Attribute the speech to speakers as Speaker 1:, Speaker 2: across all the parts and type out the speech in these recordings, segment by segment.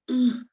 Speaker 1: Ừm.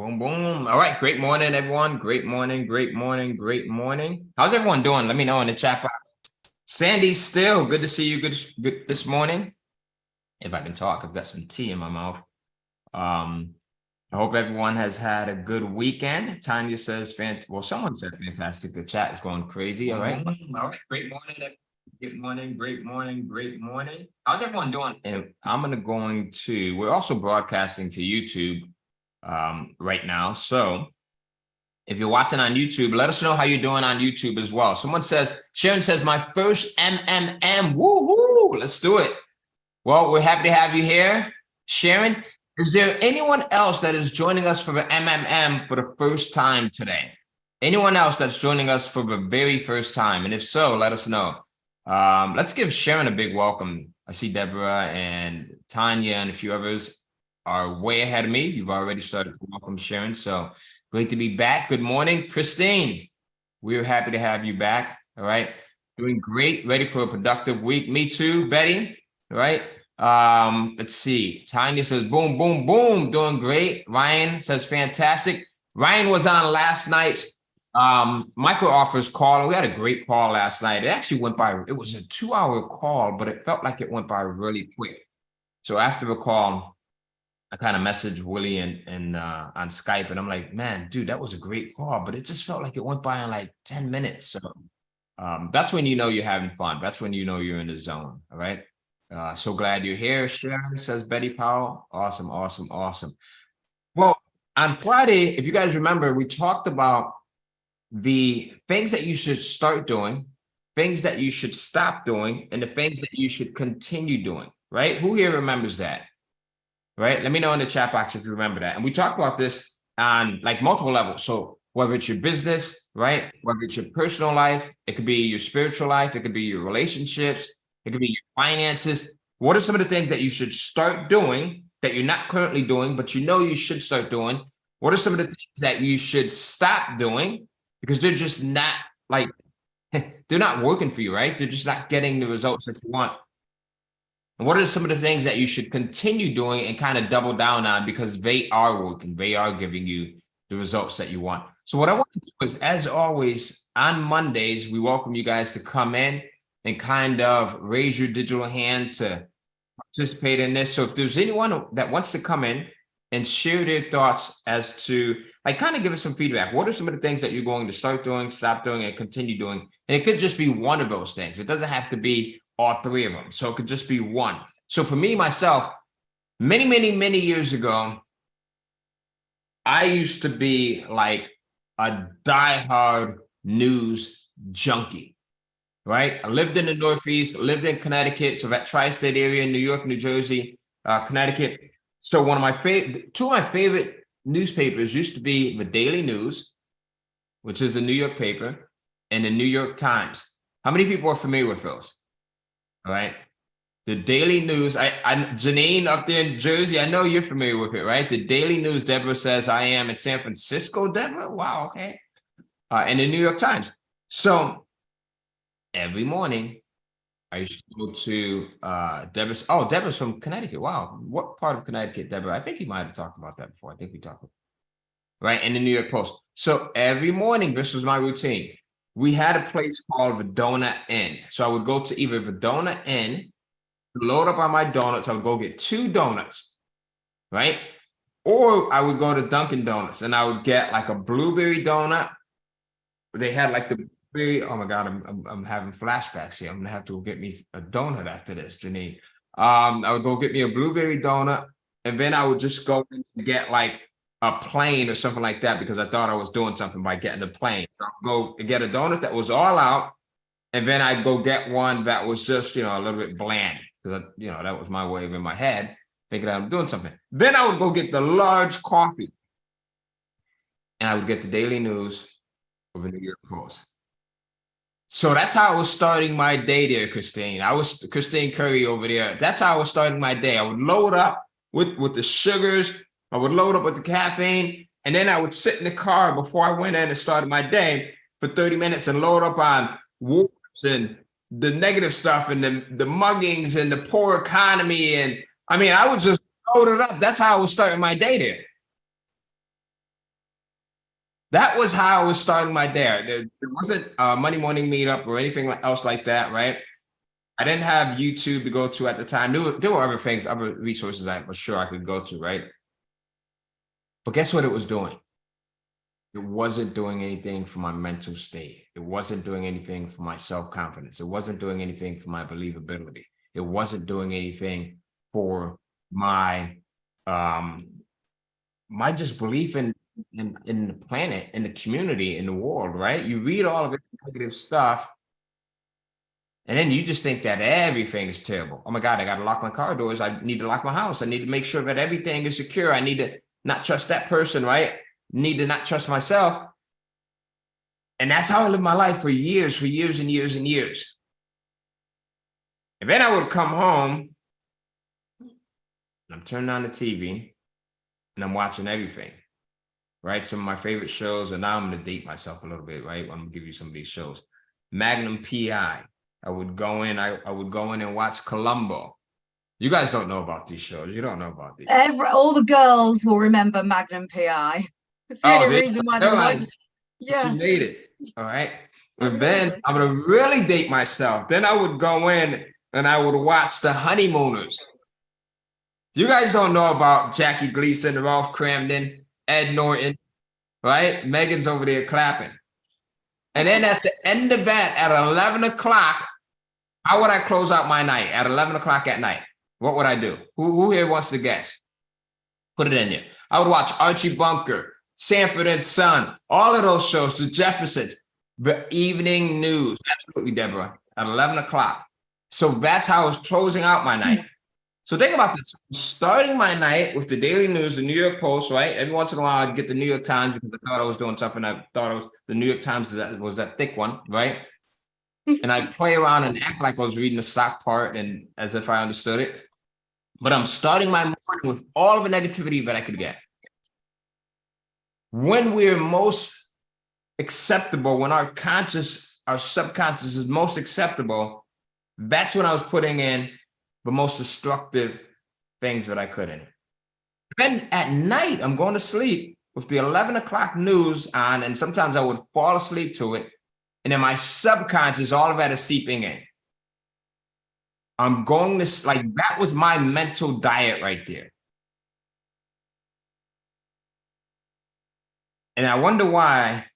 Speaker 1: Boom, boom. All right. Great morning, everyone. Great morning. Great morning. Great morning. How's everyone doing? Let me know in the chat box. Sandy, still good to see you. Good this morning. If I can talk, I've got some tea in my mouth. I hope everyone has had a good weekend. Tanya says, well, someone said fantastic. The chat is going crazy. All right. All right. Great morning. Good morning. Great morning. Great morning. How's everyone doing? And I'm we're also broadcasting to YouTube right now. So if you're watching on YouTube, let us know how you're doing on YouTube as well. Sharon says, my first MMM. Woohoo! Let's do it. Well, we're happy to have you here. Sharon, is there anyone else that is joining us for the MMM for the first time today? Anyone else that's joining us for the very first time? And if so, let us know. Let's give Sharon a big welcome. I see Deborah and Tanya and a few others are way ahead of me. You've already started to welcome Sharon. So great to be back. Good morning, Christine. We're happy to have you back. All right. Doing great. Ready for a productive week. Me too, Betty. All right. Let's see. Tanya says, boom, boom, boom. Doing great. Ryan says, fantastic. Ryan was on last night's micro offers call. We had a great call last night. It actually went by. It was a 2-hour call, but it felt like it went by really quick. So after the call, I kind of messaged Willie and on Skype, and I'm like, man, dude, that was a great call, but it just felt like it went by in like 10 minutes. So that's when you know you're having fun. That's when you know you're in the zone. All right. So glad you're here, Sharon, says Betty Powell. Awesome, awesome, awesome. Well, on Friday, if you guys remember, we talked about the things that you should start doing, things that you should stop doing, and the things that you should continue doing, right? Who here remembers that? Right? Let me know in the chat box if you remember that. And we talked about this on like multiple levels. So whether it's your business, right? Whether it's your personal life, it could be your spiritual life, it could be your relationships, it could be your finances. What are some of the things that you should start doing that you're not currently doing, but you know you should start doing? What are some of the things that you should stop doing because they're just not like, they're not working for you, right? They're just not getting the results that you want. And what are some of the things that you should continue doing and kind of double down on because they are working, they are giving you the results that you want? So what I want to do is, as always, on Mondays, we welcome you guys to come in and kind of raise your digital hand to participate in this. So if there's anyone that wants to come in and share their thoughts as to, like, kind of give us some feedback. What are some of the things that you're going to start doing, stop doing, and continue doing? And it could just be one of those things. It doesn't have to be all three of them. So it could just be one. So for me, myself, many, many, many years ago, I used to be like a diehard news junkie, right? I lived in the Northeast, lived in Connecticut, so that tri-state area, New York, New Jersey, Connecticut. So two of my favorite newspapers used to be the Daily News, which is a New York paper, and the New York Times. How many people are familiar with those? All right. The Daily News, Janine up there in Jersey, I know you're familiar with it, right? The Daily News, Deborah says, I am in San Francisco, Deborah? Wow, okay. And the New York Times. So every morning, I used to go to Deborah's from Connecticut. Wow. What part of Connecticut, Deborah? I think you might have talked about that before. I think we talked about it. Right, in the New York Post. So every morning, this was my routine. We had a place called Vidona Inn. So I would go to either Vidona Inn, load up on my donuts. I would go get 2 donuts, right? Or I would go to Dunkin' Donuts and I would get like a blueberry donut. They had like the blueberry. Oh my God, I'm having flashbacks here. I'm gonna have to get me a donut after this, Janine. I would go get me a blueberry donut, and then I would just go and get like a plain or something like that because I thought I was doing something by getting the plain. So I'd go get a donut that was all out, and then I'd go get one that was just, a little bit bland because, that was my way of in my head thinking I'm doing something. Then I would go get the large coffee, and I would get the Daily News of the New York Post. So that's how I was starting my day there, Christine. I was Christine Curry over there. That's how I was starting my day. I would load up with the sugars. I would load up with the caffeine, and then I would sit in the car before I went in and started my day for 30 minutes and load up on wars and the negative stuff and the muggings and the poor economy. And I mean, I would just load it up. That's how I was starting my day there. That was how I was starting my day. There wasn't a Monday morning meetup or anything else like that, right? I didn't have YouTube to go to at the time. There were other things, other resources I was sure I could go to, right? But guess what it was doing? It wasn't doing anything for my mental state. It wasn't doing anything for my self-confidence. It wasn't doing anything for my believability. It wasn't doing anything for my my just belief in the planet, in the community, in the world, right? You read all of this negative stuff, and then you just think that everything is terrible. Oh my God, I got to lock my car doors. I need to lock my house. I need to make sure that everything is secure. I need to not trust that person, right? Need to not trust myself. And that's how I lived my life for years and years and years. And then I would come home, and I'm turning on the TV, and I'm watching everything, right? Some of my favorite shows, and now I'm going to date myself a little bit, right? I'm going to give you some of these shows. Magnum P.I. I would go in and watch Columbo. You guys don't know about these shows. You don't know about these.
Speaker 2: All the girls will remember Magnum P.I. It's the only reason why they watch.
Speaker 1: Yeah. She made it. All right. And then I'm going to really date myself. Then I would go in and I would watch The Honeymooners. You guys don't know about Jackie Gleason, Ralph Cramden, Ed Norton, right? Megan's over there clapping. And then at the end of that, at 11 o'clock, how would I close out my night? At 11 o'clock at night, what would I do? Who here wants to guess? Put it in there. I would watch Archie Bunker, Sanford and Son, all of those shows, The Jeffersons, the evening news. Absolutely, Deborah, at 11 o'clock. So that's how I was closing out my night. So think about this. Starting my night with the Daily News, the New York Post, right? Every once in a while, I'd get the New York Times because I thought I was doing something. I thought it was the New York Times was that thick one, right? And I'd play around and act like I was reading the stock part and as if I understood it. But I'm starting my morning with all of the negativity that I could get. When we're most acceptable, when our subconscious is most acceptable, that's when I was putting in the most destructive things that I couldn't. Then at night, I'm going to sleep with the 11 o'clock news on, and sometimes I would fall asleep to it. And then my subconscious, all of that is seeping in. I'm going to, like, that was my mental diet right there. And I wonder why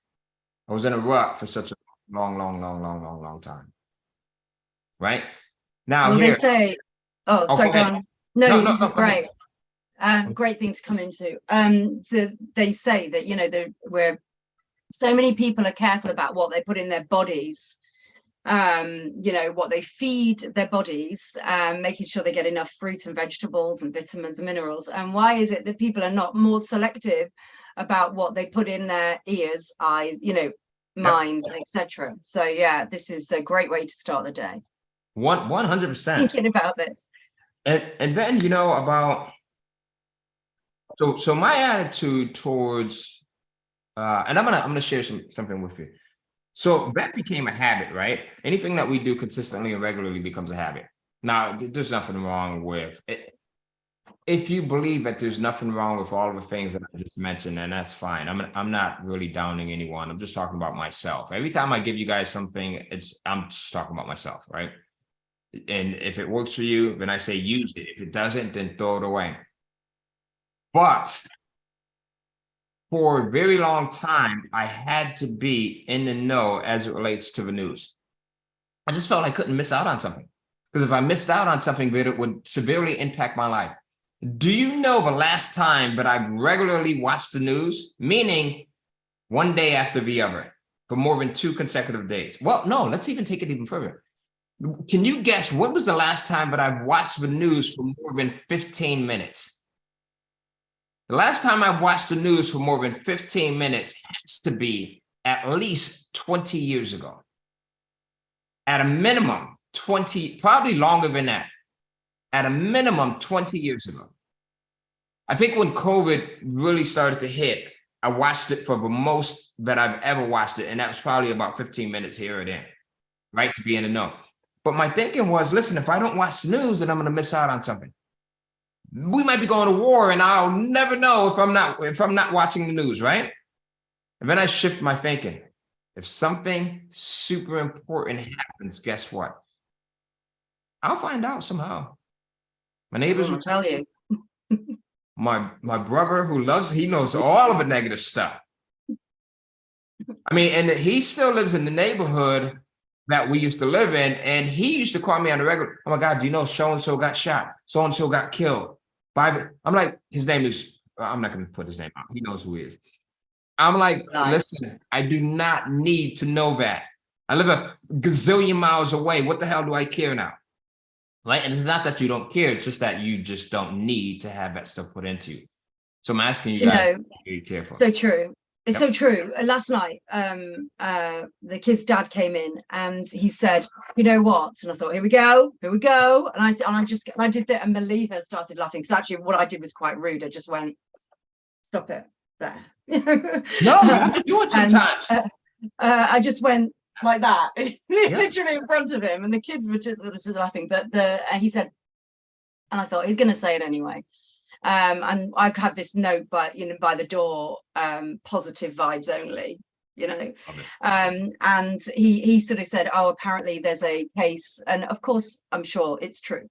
Speaker 1: I was in a rut for such a long time. Right? Now,
Speaker 2: well,
Speaker 1: here,
Speaker 2: they say, sorry, go on. No, this is great. Great thing to come into. They say that, you know, where so many people are careful about what they put in their bodies, you know, what they feed their bodies, making sure they get enough fruit and vegetables and vitamins and minerals. And why is it that people are not more selective about what they put in their ears, eyes, you know, minds, etc.? So yeah, this is a great way to start the day.
Speaker 1: 100%.
Speaker 2: Thinking about this.
Speaker 1: And then, you know, about, so my attitude towards, and I'm gonna share something with you. So that became a habit, right? Anything that we do consistently and regularly becomes a habit. Now, there's nothing wrong with it. If you believe that there's nothing wrong with all of the things that I just mentioned, then that's fine. I'm not really downing anyone. I'm just talking about myself. Every time I give you guys something, I'm just talking about myself, right? And if it works for you, then I say use it. If it doesn't, then throw it away. But for a very long time, I had to be in the know as it relates to the news. I just felt I couldn't miss out on something. Because if I missed out on something, it would severely impact my life. Do you know the last time that I've regularly watched the news? Meaning one day after the other for more than 2 consecutive days. Well, no, let's even take it even further. Can you guess when was the last time that I've watched the news for more than 15 minutes? The last time I watched the news for more than 15 minutes has to be at least 20 years ago. At a minimum, 20, probably longer than that. At a minimum, 20 years ago. I think when COVID really started to hit, I watched it for the most that I've ever watched it. And that was probably about 15 minutes here or there, right? To be in the know. But my thinking was, listen, if I don't watch the news, then I'm going to miss out on something. We might be going to war and I'll never know if I'm not watching the news, right? And then I shift my thinking. If something super important happens, guess what? I'll find out somehow. My neighbors will
Speaker 2: tell you.
Speaker 1: My brother who loves, he knows all of the negative stuff. I mean, and he still lives in the neighborhood that we used to live in. And he used to call me on the regular. Oh my God, do you know so-and-so got shot? So-and-so got killed. I'm like, his name is, I'm not going to put his name out. He knows who he is. I'm like, listen, I do not need to know that. I live a gazillion miles away. What the hell do I care now? Right? And it's not that you don't care. It's just that you just don't need to have that stuff put into you. So I'm asking you guys, are you careful?
Speaker 2: So true. It's so true. Last night, the kid's dad came in and he said, you know what? And I thought, here we go. And I did that, and Maliha started laughing, because actually what I did was quite rude. I just went, stop it there.
Speaker 1: No, you have to do it sometimes.
Speaker 2: I just went like that, literally in front of him, and the kids were just laughing. But he said, and I thought he's going to say it anyway. And I've had this note by the door, positive vibes only, and he sort of said, oh, apparently there's a case, and of course I'm sure it's true.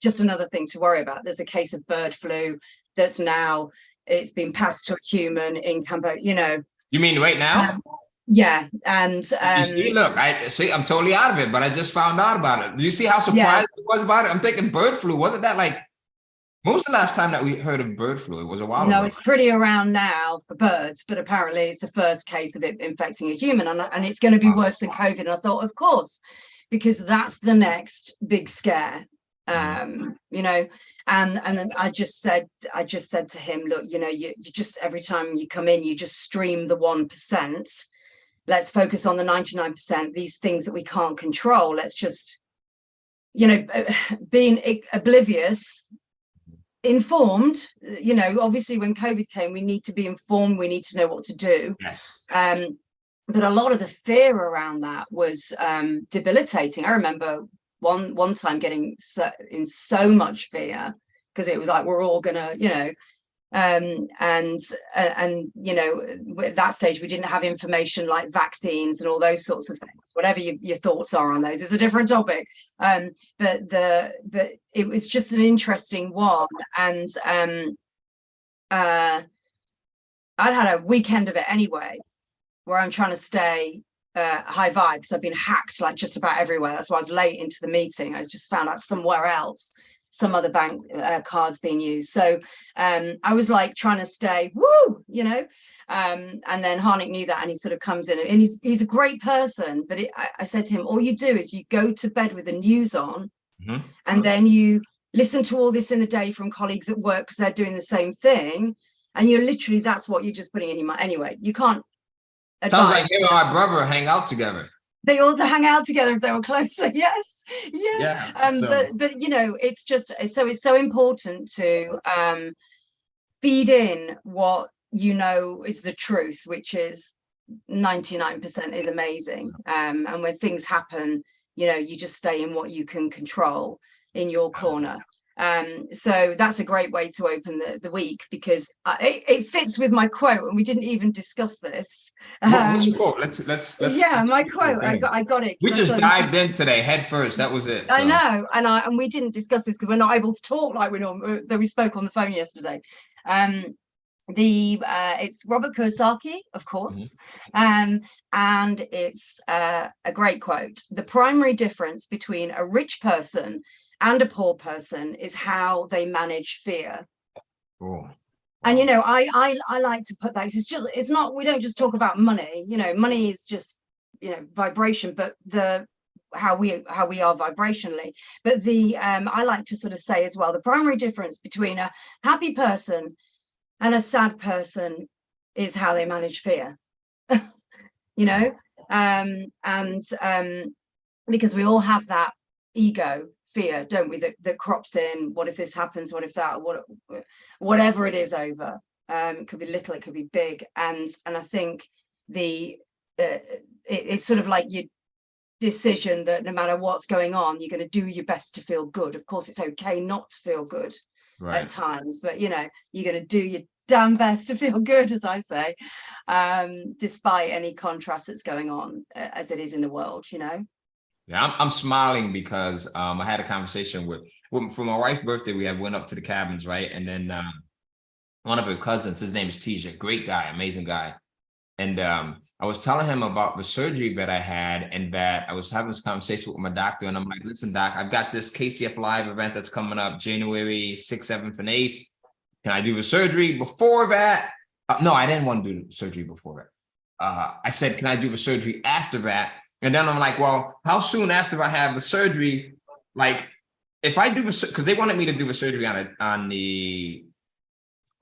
Speaker 2: Just another thing to worry about. There's a case of bird flu that's now, it's been passed to a human in Cambodia,
Speaker 1: You mean right now?
Speaker 2: Yeah, and
Speaker 1: you see, look, I'm totally out of it, but I just found out about it. Do you see how surprised I was about it? I'm thinking bird flu. Wasn't that like, when was the last time that we heard of bird flu? It was a while ago.
Speaker 2: No, it's pretty around now for birds, but apparently it's the first case of it infecting a human, and it's going to be worse than COVID. And I thought, of course, because that's the next big scare. And I just said to him, look, you just, every time you come in, you just stream the 1%. Let's focus on the 99%, these things that we can't control. Let's just, being oblivious, informed, obviously when COVID came, we need to be informed, we need to know what to do.
Speaker 1: Yes.
Speaker 2: But a lot of the fear around that was debilitating. I remember one time getting in so much fear, because it was like, we're all gonna, and at that stage we didn't have information like vaccines and all those sorts of things. Whatever your thoughts are on those is a different topic, but it was just an interesting one. And I'd had a weekend of it anyway, where I'm trying to stay high vibe, because I've been hacked like just about everywhere. That's why I was late into the meeting. I just found out somewhere else some other bank cards being used. So I was like trying to stay and then Harnik knew that, and he sort of comes in, and he's a great person, but I said to him, all you do is you go to bed with the news on, and then you listen to all this in the day from colleagues at work because they're doing the same thing, and you're literally, that's what you're just putting in your mind. Anyway, you can't advise.
Speaker 1: Sounds like him and my brother hang out together.
Speaker 2: They ought to hang out together if they were closer. Yes.
Speaker 1: Yeah.
Speaker 2: But it's just, so it's so important to feed in what is the truth, which is 99% is amazing. And when things happen, you just stay in what you can control in your corner. So that's a great way to open the week, because it fits with my quote, and we didn't even discuss this.
Speaker 1: What's your quote? Let's
Speaker 2: my quote. I got it.
Speaker 1: We just dived in today, head first. That was it. So.
Speaker 2: I know, and we didn't discuss this because we're not able to talk like we normally. Though we spoke on the phone yesterday. It's Robert Kiyosaki, of course, and it's a great quote. The primary difference between a rich person and a poor person is how they manage fear.
Speaker 1: Oh.
Speaker 2: And I like to put that, it's not, we don't just talk about money. Money is just vibration, but how we are vibrationally. But I like to sort of say as well, the primary difference between a happy person and a sad person is how they manage fear. Because we all have that ego fear, don't we, that crops in. What if this happens? What if that? Whatever it is over. It could be little, it could be big, and I think it's sort of like your decision that no matter what's going on, you're going to do your best to feel good. Of course, it's okay not to feel good at times, but you're going to do your damn best to feel good, as I say, despite any contrast that's going on as it is in the world, you know.
Speaker 1: Yeah, I'm smiling because I had a conversation with for my wife's birthday. We went up to the cabins, right? And then one of her cousins, his name is TJ, great guy, amazing guy. And I was telling him about the surgery that I had, and that I was having this conversation with my doctor. And I'm like, listen, doc, I've got this KCF Live event that's coming up January 6th, 7th, and 8th. Can I do the surgery before that? No, I didn't want to do the surgery before that. I said, can I do the surgery after that? And then I'm like, well, how soon after I have the surgery? Like, if I do the, because they wanted me to do the surgery on the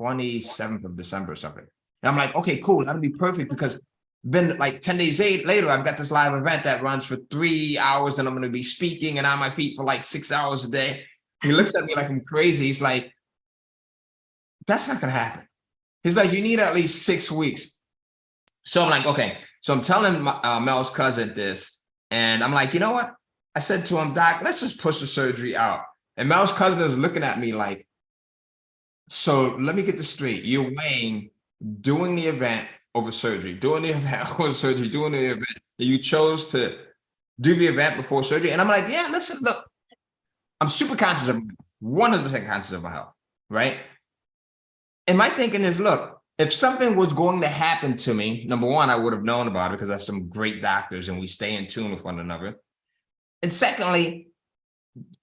Speaker 1: 27th of December or something. And I'm like, okay, cool, that'll be perfect, because then like 10 days later, I've got this live event that runs for 3 hours, and I'm going to be speaking and on my feet for like 6 hours a day. He looks at me like I'm crazy. He's like, that's not going to happen. He's like, you need at least 6 weeks. So I'm like, okay. So I'm telling Mel's cousin this, and I'm like, you know what? I said to him, doc, let's just push the surgery out. And Mel's cousin is looking at me like, so let me get this straight. You're weighing doing the event over surgery, doing the event over surgery, doing the event. You chose to do the event before surgery. And I'm like, yeah, listen, look, I'm super conscious of 100% conscious of my health, right? And my thinking is, look, if something was going to happen to me, number one, I would have known about it because I have some great doctors and we stay in tune with one another. And secondly,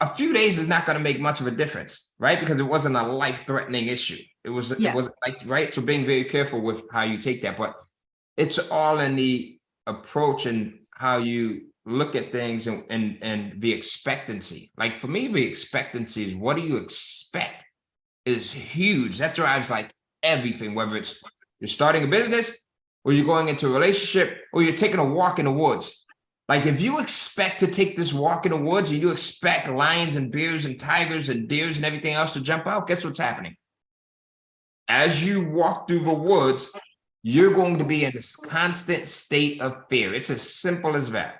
Speaker 1: a few days is not going to make much of a difference, right? Because it wasn't a life-threatening issue. It wasn't like, right? So being very careful with how you take that, but it's all in the approach and how you look at things and the expectancy. Like for me, the expectancy is, what do you expect is huge. That drives like everything, whether it's you're starting a business or you're going into a relationship or you're taking a walk in the woods. Like if you expect to take this walk in the woods and you expect lions and bears and tigers and deers and everything else to jump out, guess what's happening? As you walk through the woods, you're going to be in this constant state of fear. It's as simple as that.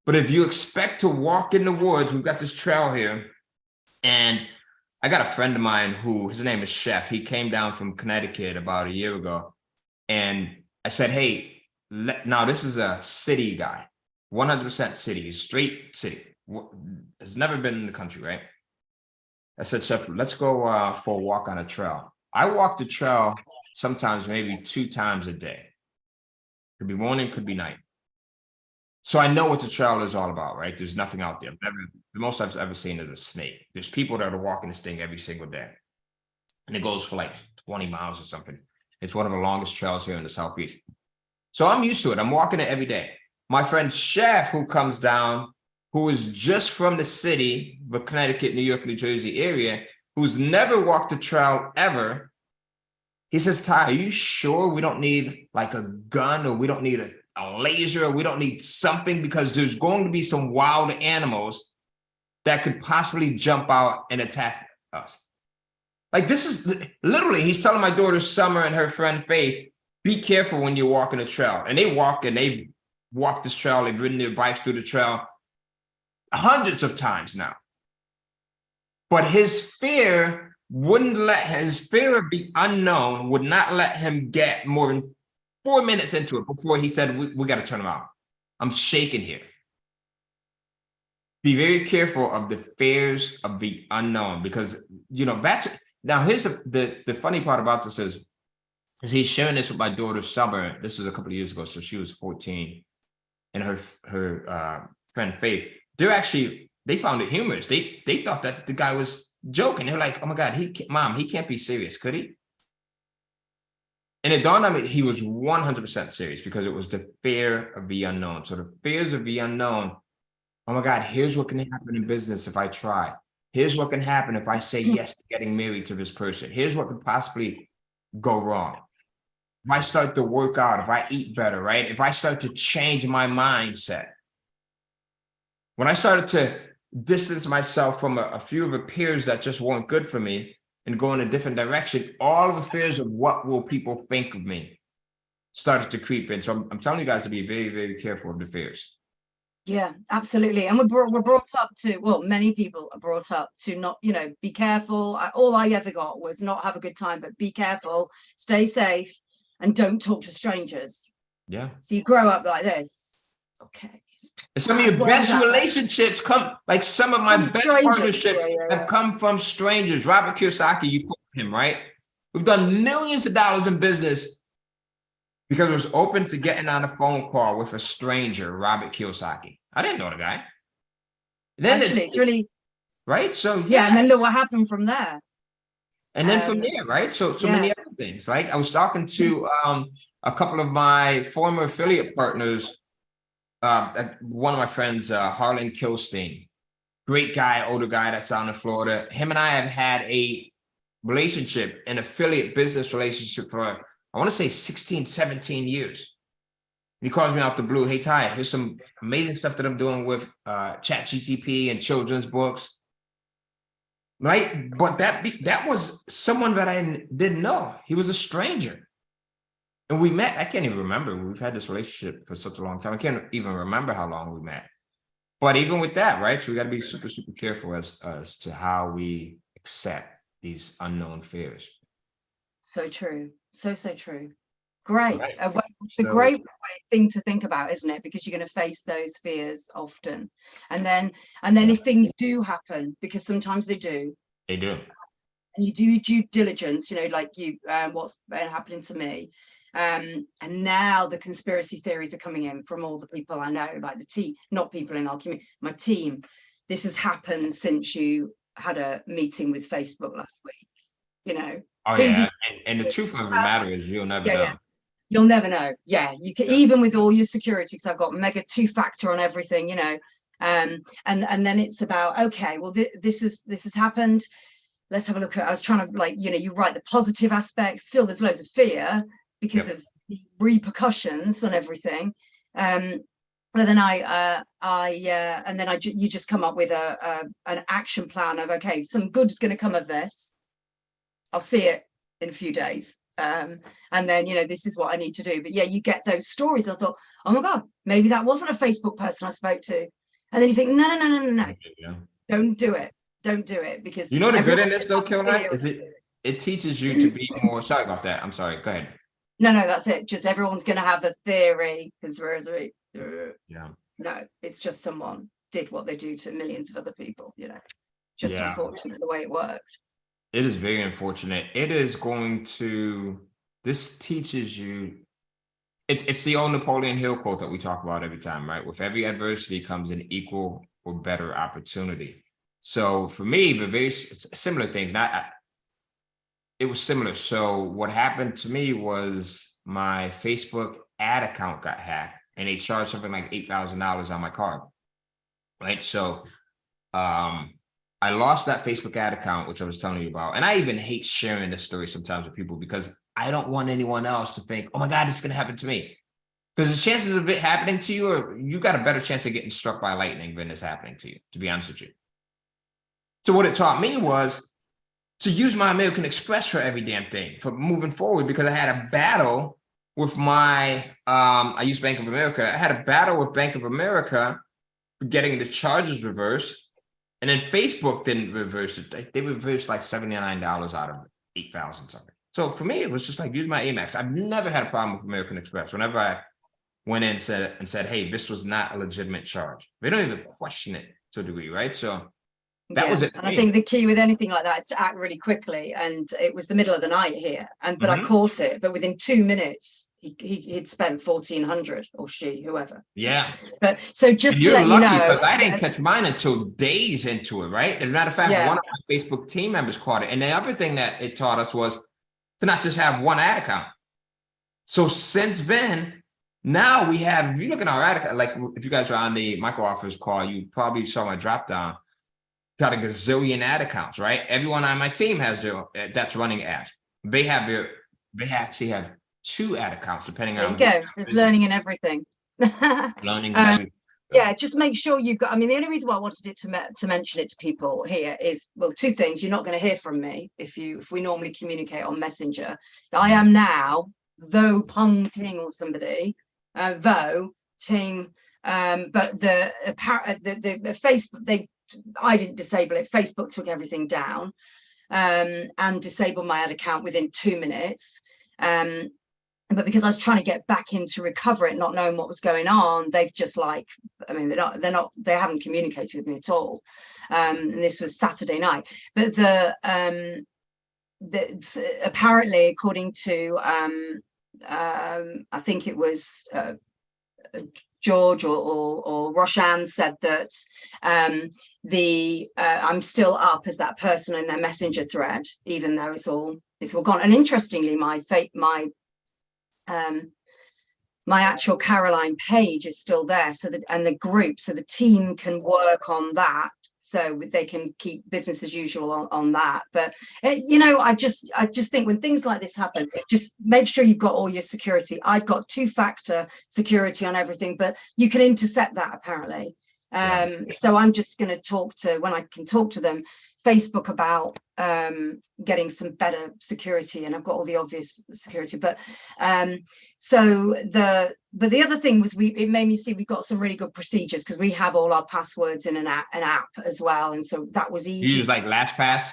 Speaker 1: But if you expect to walk in the woods, we've got this trail here, and I got a friend of mine who, his name is Chef. He came down from Connecticut about a year ago. And I said, hey, now this is a city guy, 100% city, straight city. Has never been in the country, right? I said, Chef, let's go for a walk on a trail. I walk the trail sometimes maybe 2 times a day. Could be morning, could be night. So I know what the trail is all about, right? There's nothing out there. The most I've ever seen is a snake. There's people that are walking this thing every single day. And it goes for like 20 miles or something. It's one of the longest trails here in the Southeast. So I'm used to it. I'm walking it every day. My friend Chef, who comes down, who is just from the city, the Connecticut, New York, New Jersey area, who's never walked the trail ever, he says, Ty, are you sure we don't need like a gun, or we don't need a laser, or we don't need something, because there's going to be some wild animals that could possibly jump out and attack us. Like this is literally, he's telling my daughter Summer and her friend Faith, be careful when you're walking the trail. And they've walked this trail, they've ridden their bikes through the trail hundreds of times now. But his fear of the unknown would not let him get more than 4 minutes into it before he said, we got to turn him out. I'm shaking here. Be very careful of the fears of the unknown, because, you know, that's, now here's the funny part about this is he's sharing this with my daughter Summer. This was a couple of years ago, so she was 14, and her friend Faith. They found it humorous. They thought that the guy was joking. They're like, oh my God, Mom, he can't be serious, could he? And it dawned on me he was 100% serious, because it was the fear of the unknown. So the fears of the unknown. Oh my God, here's what can happen in business if I try. Here's what can happen if I say yes to getting married to this person. Here's what could possibly go wrong. If I start to work out, if I eat better, right? If I start to change my mindset. When I started to distance myself from a few of the peers that just weren't good for me and go in a different direction, all of the fears of what will people think of me started to creep in. So I'm telling you guys to be very, very careful of the fears.
Speaker 2: Yeah, absolutely. And we're brought up to, well, many people are brought up to not, you know, be careful. All I ever got was not have a good time, but be careful, stay safe, and don't talk to strangers.
Speaker 1: Yeah.
Speaker 2: So you grow up like this. Okay.
Speaker 1: And some of your best relationships come, like some of my best partnerships have come from strangers. Robert Kiyosaki, you quote him, right? We've done millions of dollars in business because it was open to getting on a phone call with a stranger, Robert Kiyosaki. I didn't know the guy.
Speaker 2: Then actually, it's really
Speaker 1: right. So
Speaker 2: yeah, and then look what happened from there.
Speaker 1: And then from there, right? So many other things. Like I was talking to a couple of my former affiliate partners. One of my friends, Harlan Kilstein, great guy, older guy that's down in Florida. Him and I have had a relationship, an affiliate business relationship for, I want to say 16, 17 years. He calls me out the blue. Hey, Ty, here's some amazing stuff that I'm doing with ChatGPT and children's books. Right. But that was someone that I didn't know. He was a stranger. And we met. I can't even remember. We've had this relationship for such a long time. I can't even remember how long we met. But even with that, right? So we got to be super, super careful as to how we accept these unknown fears.
Speaker 2: So true. So true. Great. Right. It's a great thing to think about, isn't it? Because you're going to face those fears often. And then if things do happen, because sometimes they do.
Speaker 1: They do.
Speaker 2: And you do due diligence, you know, like what's been happening to me. And now the conspiracy theories are coming in from all the people I know, like the team, not people in our community, my team. This has happened since you had a meeting with Facebook last week, you know.
Speaker 1: Oh, yeah. And the truth of the matter is you'll never know.
Speaker 2: You'll never know. Yeah, you can, even with all your security, because I've got mega 2-factor on everything, you know. And then it's about, okay, well, this has happened. Let's have a look at, I was trying to, like, you know, you write the positive aspects. Still, there's loads of fear because of the repercussions on everything. But then you just come up with an action plan of, okay, some good's going to come of this. I'll see it in a few days. And then, you know, this is what I need to do. But yeah, you get those stories. I thought, oh my God, maybe that wasn't a Facebook person I spoke to. And then you think, no. Yeah. Don't do it. Don't do it, because
Speaker 1: you know the good in this though, Kilnat, is it teaches you to be more. Sorry about that. I'm sorry. Go ahead.
Speaker 2: No, that's it. Just everyone's going to have a theory, conspiracy.
Speaker 1: Yeah.
Speaker 2: No, it's just someone did what they do to millions of other people. You know, just unfortunate the way it worked.
Speaker 1: It is very unfortunate. It is going to. This teaches you. It's the old Napoleon Hill quote that we talk about every time, right? With every adversity comes an equal or better opportunity. So for me, the very similar things. It was similar. So what happened to me was my Facebook ad account got hacked, and they charged something like $8,000 on my card. Right. So I lost that Facebook ad account, which I was telling you about. And I even hate sharing this story sometimes with people because I don't want anyone else to think, oh my God, this is going to happen to me. Because the chances of it happening to you, or you got a better chance of getting struck by lightning than it's happening to you, to be honest with you. So what it taught me was to use my American Express for every damn thing, for moving forward, because I had a battle with my, I use Bank of America. I had a battle with Bank of America for getting the charges reversed. And then Facebook didn't reverse it. They reversed like $79 out of 8,000 something. So for me, it was just like, use my Amex. I've never had a problem with American Express. Whenever I went in and said, hey, this was not a legitimate charge. They don't even question it to a degree, right? So that was it.
Speaker 2: And I think the key with anything like that is to act really quickly. And it was the middle of the night here, but I caught it. But within 2 minutes, he'd spent 1,400, or she, whoever.
Speaker 1: Yeah.
Speaker 2: But so just to let you know,
Speaker 1: because I didn't catch mine until days into it, right? As a matter of fact, one of my Facebook team members caught it. And the other thing that it taught us was to not just have one ad account. So since then, now we have, if you look at our ad account, like if you guys are on the micro offers call, you probably saw my drop down. Got a gazillion ad accounts, right? Everyone on my team has that's running ads. They actually have 2 ad accounts, depending on.
Speaker 2: There you go. There's learning in everything.
Speaker 1: Learning in everything.
Speaker 2: Yeah, just make sure you've got, I mean, the only reason why I wanted it to mention it to people here is, well, 2 things. You're not going to hear from me if we normally communicate on Messenger. I am now, Vo Pung Ting or somebody, Vo Ting But the Facebook, I didn't disable it. Facebook took everything down, and disabled my ad account within 2 minutes. But because I was trying to get back in to recover it, not knowing what was going on, they've just like, I mean, they haven't communicated with me at all. And this was Saturday night. But apparently, according to, I think it was George or Roshan, said that I'm still up as that person in their messenger thread, even though it's all gone. And interestingly, my actual Caroline page is still there, so that, and the group, so the team can work on that, so they can keep business as usual on that. But you know, I just think when things like this happen, just make sure you've got all your security. I've got 2-factor security on everything, but you can intercept that apparently. So I'm just going to talk to, when I can talk to them, Facebook about getting some better security, and I've got all the obvious security. But the other thing was, it made me see we've got some really good procedures, because we have all our passwords in an app as well, and so that was easy.
Speaker 1: You use like LastPass?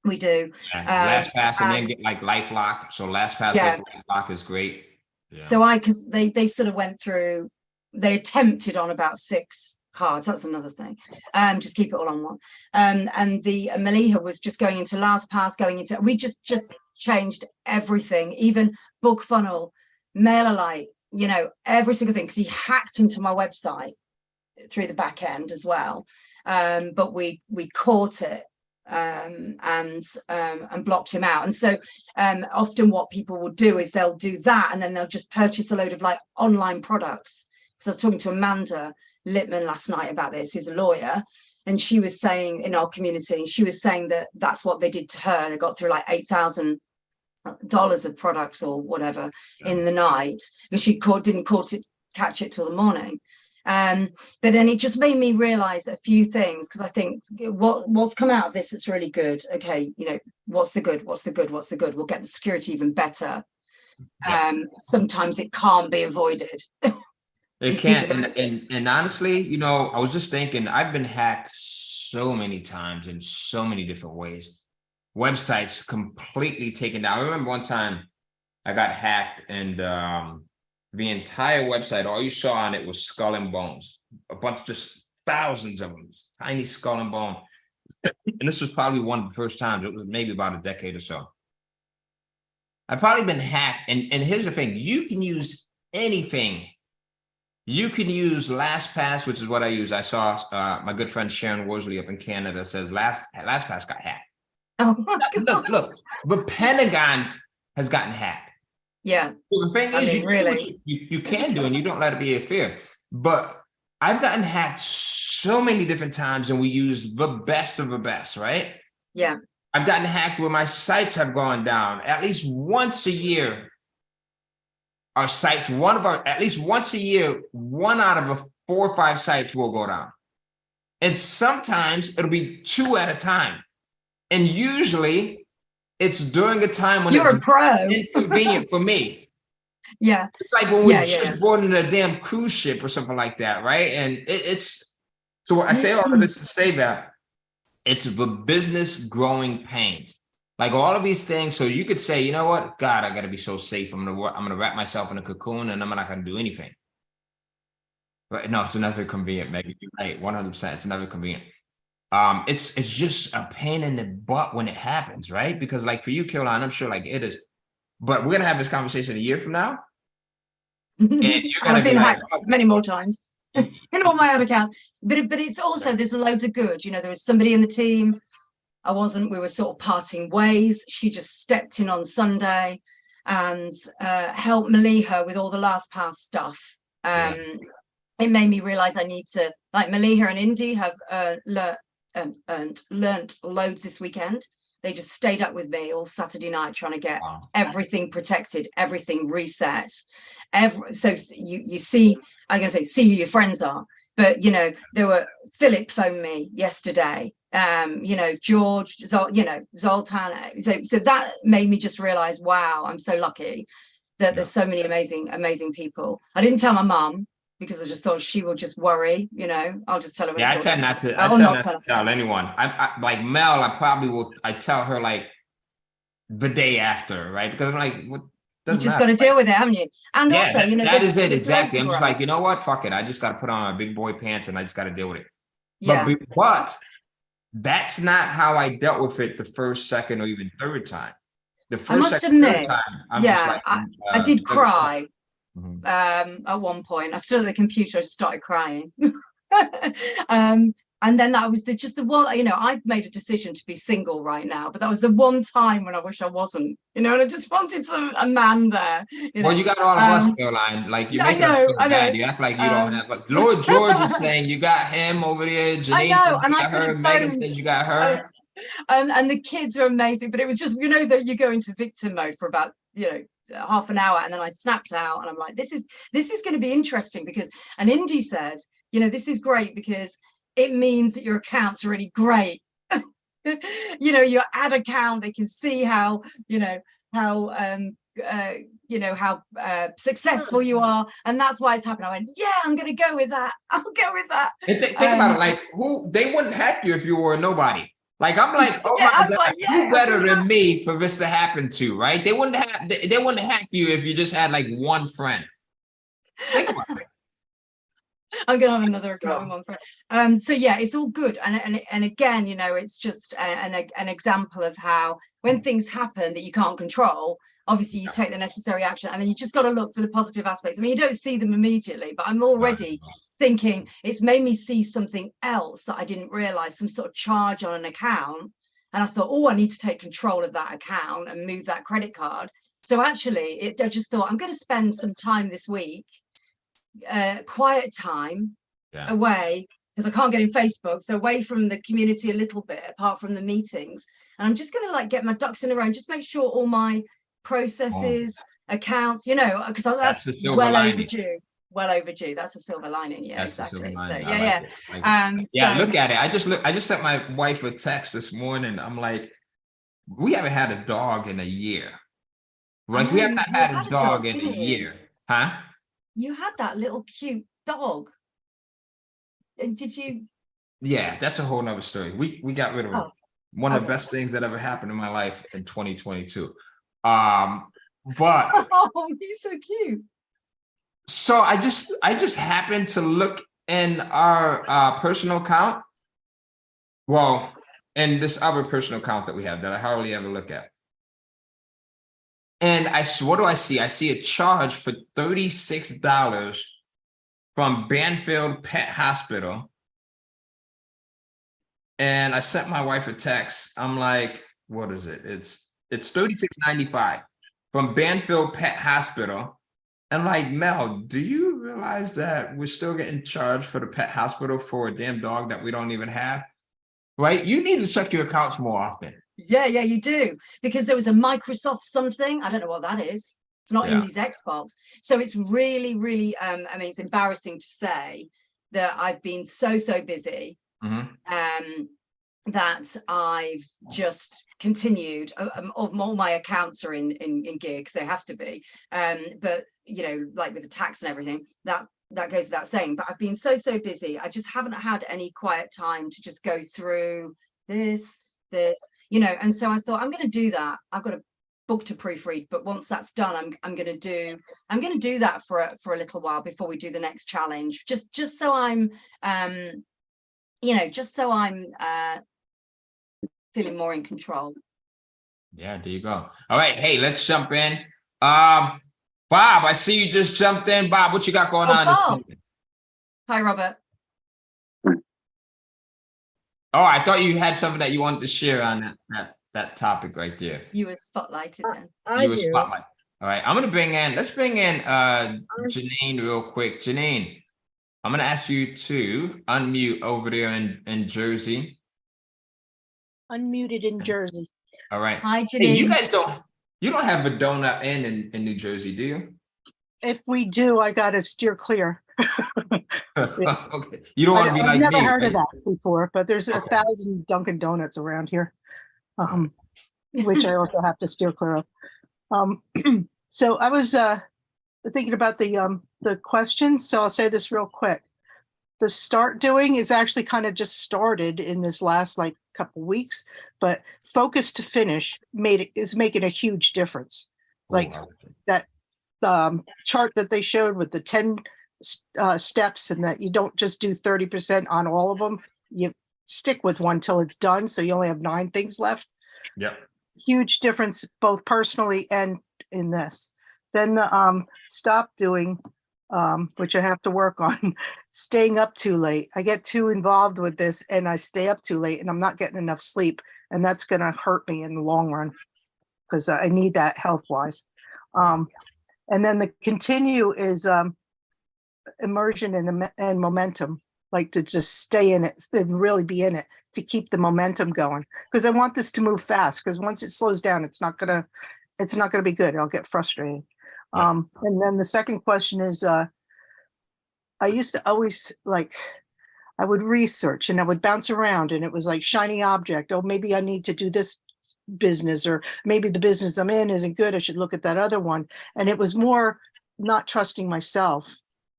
Speaker 2: We do.
Speaker 1: LastPass, and then get like LifeLock. So LastPass with LifeLock is great. Yeah. So
Speaker 2: because they sort of went through, they attempted on about 6 cards. That's another thing. Just keep it all on one. And the Maliha was just going into LastPass, we just changed everything, even BookFunnel, MailerLite, you know, every single thing, because he hacked into my website through the back end as well. But we caught it and blocked him out. And so often what people will do is they'll do that, and then they'll just purchase a load of like online products. So I was talking to Amanda Littman last night about this, who's a lawyer, and she was saying, in our community, she was saying that that's what they did to her. They got through like $8,000 of products or whatever in the night, because she didn't catch it till the morning. But then it just made me realize a few things, because I think what's come out of this that's really good. Okay, you know, what's the good? We'll get the security even better. Sometimes it can't be avoided.
Speaker 1: It can't. And honestly, you know, I was just thinking, I've been hacked so many times in so many different ways. Websites completely taken down. I remember one time I got hacked, and the entire website, all you saw on it was skull and bones, a bunch, just thousands of them, tiny skull and bone. And this was probably one of the first times. It was maybe about a decade or so. I've probably been hacked. And here's the thing, you can use anything. You can use LastPass, which is what I use. I saw my good friend Sharon Worsley up in Canada says LastPass got hacked.
Speaker 2: Oh my God.
Speaker 1: Look, the Pentagon has gotten hacked.
Speaker 2: Yeah.
Speaker 1: So the thing is, really, you can do, and you don't let it be a fear. But I've gotten hacked so many different times, and we use the best of the best, right?
Speaker 2: Yeah.
Speaker 1: I've gotten hacked where my sites have gone down at least once a year. Our sites, at least once a year, 1 out of 4 or 5 sites will go down. And sometimes it'll be 2 at a time. And usually it's during a time when
Speaker 2: you're
Speaker 1: it's
Speaker 2: a pro.
Speaker 1: Inconvenient for me.
Speaker 2: Yeah.
Speaker 1: It's like when we're just boarding a damn cruise ship or something like that, right? And it's so I say all of this to say that it's the business growing pains. Like all of these things, so you could say, you know what, God, I got to be so safe. I'm gonna wrap myself in a cocoon, and I'm not gonna do anything. But no, it's never convenient, Megan. You're right, 100%. It's never convenient. It's just a pain in the butt when it happens, right? Because like for you, Caroline, I'm sure like it is. But we're gonna have this conversation a year from now, and you're gonna be
Speaker 2: hacked many more times in all my other accounts. But it's also, there's loads of good. You know, there was somebody in the team. We were sort of parting ways. She just stepped in on Sunday and helped Maliha with all the LastPass stuff. It made me realize I need to, like Maliha and Indy have learnt loads this weekend. They just stayed up with me all Saturday night trying to get everything protected, everything reset. So you see, I'm going to say, see who your friends are. But, you know, Philip phoned me yesterday. You know, George, Zoltan. So that made me just realize, wow, I'm so lucky that there's so many amazing people. I didn't tell my mum, because I just thought she will just worry, I'll just tell her.
Speaker 1: Yeah, I tend not to. I tend not to tell anyone. I like Mel. I probably will. I tell her like the day after, right? Because I'm like, what?
Speaker 2: You just got to deal with it, haven't you? And
Speaker 1: yeah,
Speaker 2: also,
Speaker 1: that is it exactly. I'm just like, you know what? Fuck it. I just got to put on my big boy pants and I just got to deal with it.
Speaker 2: Yeah.
Speaker 1: But that's not how I dealt with it the first, second, or even third time. The first,
Speaker 2: I must admit, I did cry. At one point, I stood at the computer, I just started crying. And then that was just the one, I've made a decision to be single right now, but that was the one time when I wish I wasn't, and I just wanted a man there.
Speaker 1: Well, you got all of us, Caroline. Like you make it up so bad. You act like you don't have. Like Lord George is saying you got him over there. Janine,
Speaker 2: I know, and
Speaker 1: I heard Megan said you got her.
Speaker 2: And the kids are amazing, but it was just that you go into victim mode for about half an hour, and then I snapped out, and I'm like, this is going to be interesting, because an Indy said, this is great because it means that your account's really great. Your ad account, they can see how how successful you are, and that's why it's happened. I went, yeah, I'm gonna go with that. I'll go with that.
Speaker 1: And think about it, like they wouldn't hack you if you were a nobody. Like I'm like, oh my God, like, you better than me for this to happen to, right? They wouldn't hack you if you just had like one friend. Think about it.
Speaker 2: I'm gonna have another account with one friend. So yeah, it's all good, and again, it's just an example of how when things happen that you can't control, obviously you take the necessary action, and then you just got to look for the positive aspects. I mean, you don't see them immediately, but I'm already thinking it's made me see something else that I didn't realize, some sort of charge on an account, and I thought, oh, I need to take control of that account and move that credit card. So actually I just thought I'm going to spend some time this week, quiet time, away, because I can't get in Facebook, so away from the community a little bit, apart from the meetings, and I'm just going to like get my ducks in a row and just make sure all my processes, accounts, because that's well overdue. That's a silver lining. Yeah,
Speaker 1: that's exactly. So,
Speaker 2: look
Speaker 1: at it. I just sent my wife a text this morning. I'm like, we haven't had a dog in a year. Like we have not had a dog in a year, huh?
Speaker 2: You had that little cute dog. Did you?
Speaker 1: Yeah, that's a whole nother story. We got rid of him. One of the best things that ever happened in my life in 2022. But
Speaker 2: he's so cute.
Speaker 1: So I just happened to look in our personal account. Well, in this other personal account that we have that I hardly ever look at. And what do I see? I see a charge for $36 from Banfield Pet Hospital. And I sent my wife a text. I'm like, what is it? It's $36.95 from Banfield Pet Hospital. And like, Mel, do you realize that we're still getting charged for the pet hospital for a damn dog that we don't even have? Right? You need to check your accounts more often.
Speaker 2: Yeah, you do. Because there was a Microsoft something. I don't know what that is. It's not Indy's Xbox. So it's really, really, I mean, it's embarrassing to say that I've been so busy that I've just continued. All my accounts are in gear because they have to be. But, like with the tax and everything, that goes without saying. But I've been so busy. I just haven't had any quiet time to just go through this, and so I thought I'm going to do that. I've got a book to proofread, but once that's done, I'm going to do that for a little while before we do the next challenge, just so I'm feeling more in control.
Speaker 1: Yeah, there you go. All right, hey, let's jump in. Bob, I see you just jumped in. Bob, what you got going on this morning?
Speaker 2: Hi, Robert.
Speaker 1: Oh, I thought you had something that you wanted to share on that topic right there.
Speaker 2: You were spotlighted then.
Speaker 1: Spotlight. All right, let's bring in Janine real quick. Janine, I'm gonna ask you to unmute over there in Jersey.
Speaker 3: Unmuted in Jersey.
Speaker 1: All right.
Speaker 2: Hi, Janine.
Speaker 1: Hey, you guys don't have a donut in New Jersey, do you?
Speaker 3: If we do, I gotta steer clear.
Speaker 1: Okay. You don't want to be like me.
Speaker 3: I've never heard of that before, but there's 1,000 Dunkin' Donuts around here, which I also have to steer clear of. So I was thinking about the question, so I'll say this real quick. The start doing is actually kind of just started in this last like couple weeks, but focus to finish is making a huge difference. Like that chart that they showed with the 10 steps, and that you don't just do 30% on all of them. You stick with one till it's done, so you only have 9 things left.
Speaker 1: Yep.
Speaker 3: Huge difference both personally and in this. Then the stop doing, which I have to work on, staying up too late. I get too involved with this and I stay up too late and I'm not getting enough sleep, and that's going to hurt me in the long run because I need that health wise. And then the continue is immersion and momentum, like to just stay in it and really be in it to keep the momentum going, because I want this to move fast, because once it slows down, it's not gonna be good. I'll get frustrated.
Speaker 1: Yeah.
Speaker 3: And then the second question is, I used to always I would research and I would bounce around, and it was like shiny object. Oh, maybe I need to do this business, or maybe the business I'm in isn't good. I should look at that other one. And it was more not trusting myself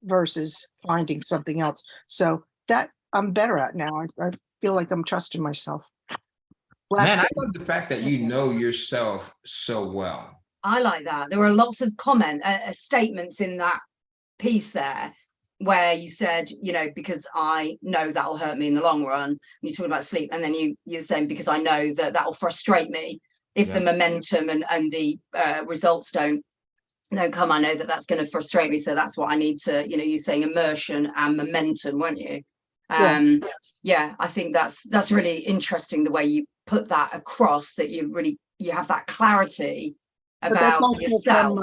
Speaker 3: versus finding something else. So that I'm better at now. I feel like I'm trusting myself.
Speaker 1: Man, I love the fact that you know yourself so well.
Speaker 2: I like that. There were lots of statements in that piece there where you said, you know, because I know that'll hurt me in the long run. You talk about sleep, and then you're saying, because I know that'll frustrate me if the momentum and the results don't come. I know that's going to frustrate me, so that's what I need to, you know, you're saying immersion and momentum, weren't you? Yeah, I think that's really interesting, the way you put that across, that you have that clarity about yourself.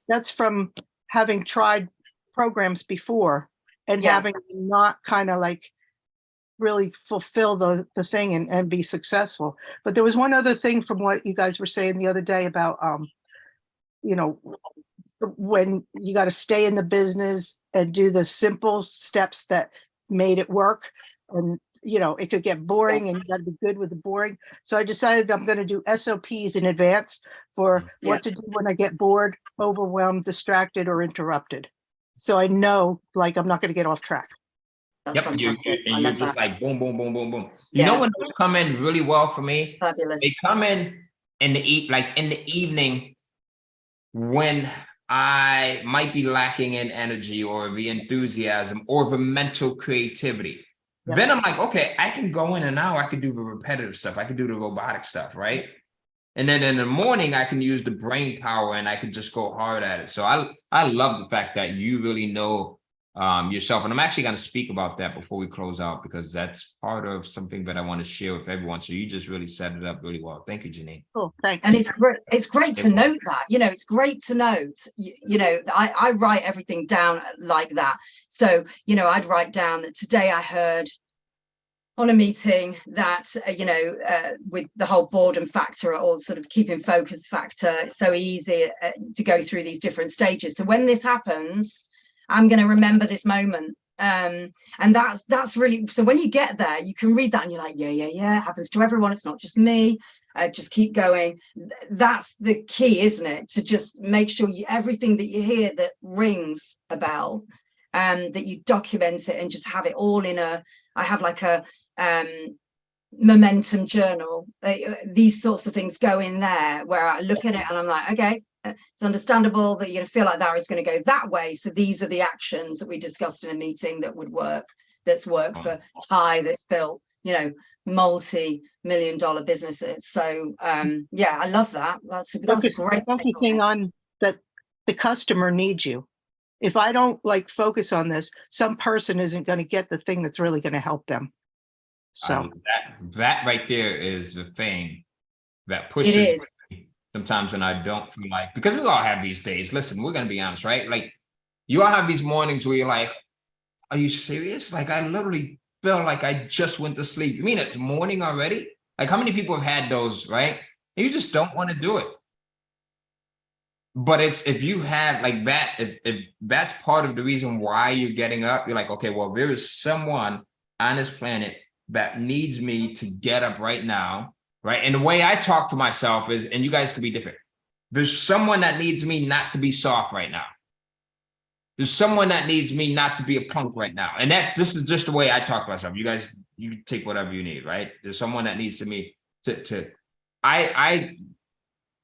Speaker 3: That's from having tried programs before and having not kind of like really fulfill the thing and be successful. But there was one other thing from what you guys were saying the other day about you know, when you got to stay in the business and do the simple steps that made it work, and you know, it could get boring and you got to be good with the boring. So I decided I'm going to do SOPs in advance for what to do when I get bored, overwhelmed, distracted, or interrupted. So I know, like, I'm not going to get off track.
Speaker 2: That's fantastic.
Speaker 1: You're just like boom, boom, boom, boom, boom. You know when those come in really well for me?
Speaker 2: Fabulous.
Speaker 1: They come in the evening when I might be lacking in energy or the enthusiasm or the mental creativity. Then I'm like, okay, I can go in and now I can do the repetitive stuff. I can do the robotic stuff, right? And then in the morning, I can use the brain power and I can just go hard at it. So I love the fact that you really know yourself. And I'm actually going to speak about that before we close out, because that's part of something that I want to share with everyone. So you just really set it up really well. Thank you, Janine.
Speaker 3: Oh, thanks.
Speaker 2: And it's great to note that, you know, it's great to note, you know, I write everything down like that. So, you know, I'd write down that today I heard on a meeting that, you know, with the whole boredom factor or sort of keeping focus factor, it's so easy to go through these different stages. So when this happens, I'm going to remember this moment. And that's really, so when you get there, you can read that and you're like, yeah, it happens to everyone. It's not just me. Just keep going. That's the key, isn't it? To just make sure everything that you hear that rings a bell, that you document it and just have it all in I have like a momentum journal. These sorts of things go in there where I look at it and I'm like, okay, it's understandable that you're going to feel like that is going to go that way. So these are the actions that we discussed in a meeting that would work, that's worked for Ty, that's built, you know, multi-million-dollar businesses. So yeah, I love that. That's great.
Speaker 3: Focusing on that the customer needs you. If I don't like focus on this, some person isn't going to get the thing that's really going to help them. So
Speaker 1: that right there is the thing that pushes me sometimes when I don't feel like, because we all have these days. Listen, we're going to be honest, right? Like you all have these mornings where you're like, are you serious? Like I literally feel like I just went to sleep. You mean it's morning already? Like how many people have had those, right? And you just don't want to do it. But it's, if you have like that, if that's part of the reason why you're getting up, you're like, okay, well, there is someone on this planet that needs me to get up right now, right? And the way I talk to myself is, and you guys could be different. There's someone that needs me not to be soft right now. There's someone that needs me not to be a punk right now. And this is just the way I talk to myself. You guys, you take whatever you need, right? There's someone that needs I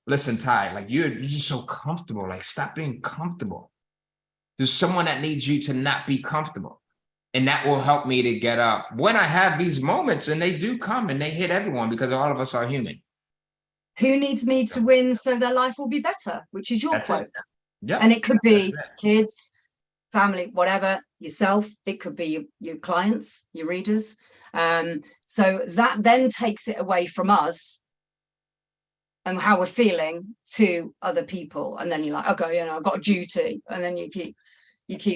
Speaker 1: listen, Ty, like you're just so comfortable. Like, stop being comfortable. There's someone that needs you to not be comfortable. And that will help me to get up when I have these moments, and they do come and they hit everyone because all of us are human.
Speaker 2: Who needs me to win so their life will be better, which is your quote.
Speaker 1: Yeah.
Speaker 2: And it could be kids, family, whatever, yourself. It could be your clients, your readers. So that then takes it away from us and how we're feeling to other people. And then you're like, okay, I've got a duty. And then you keep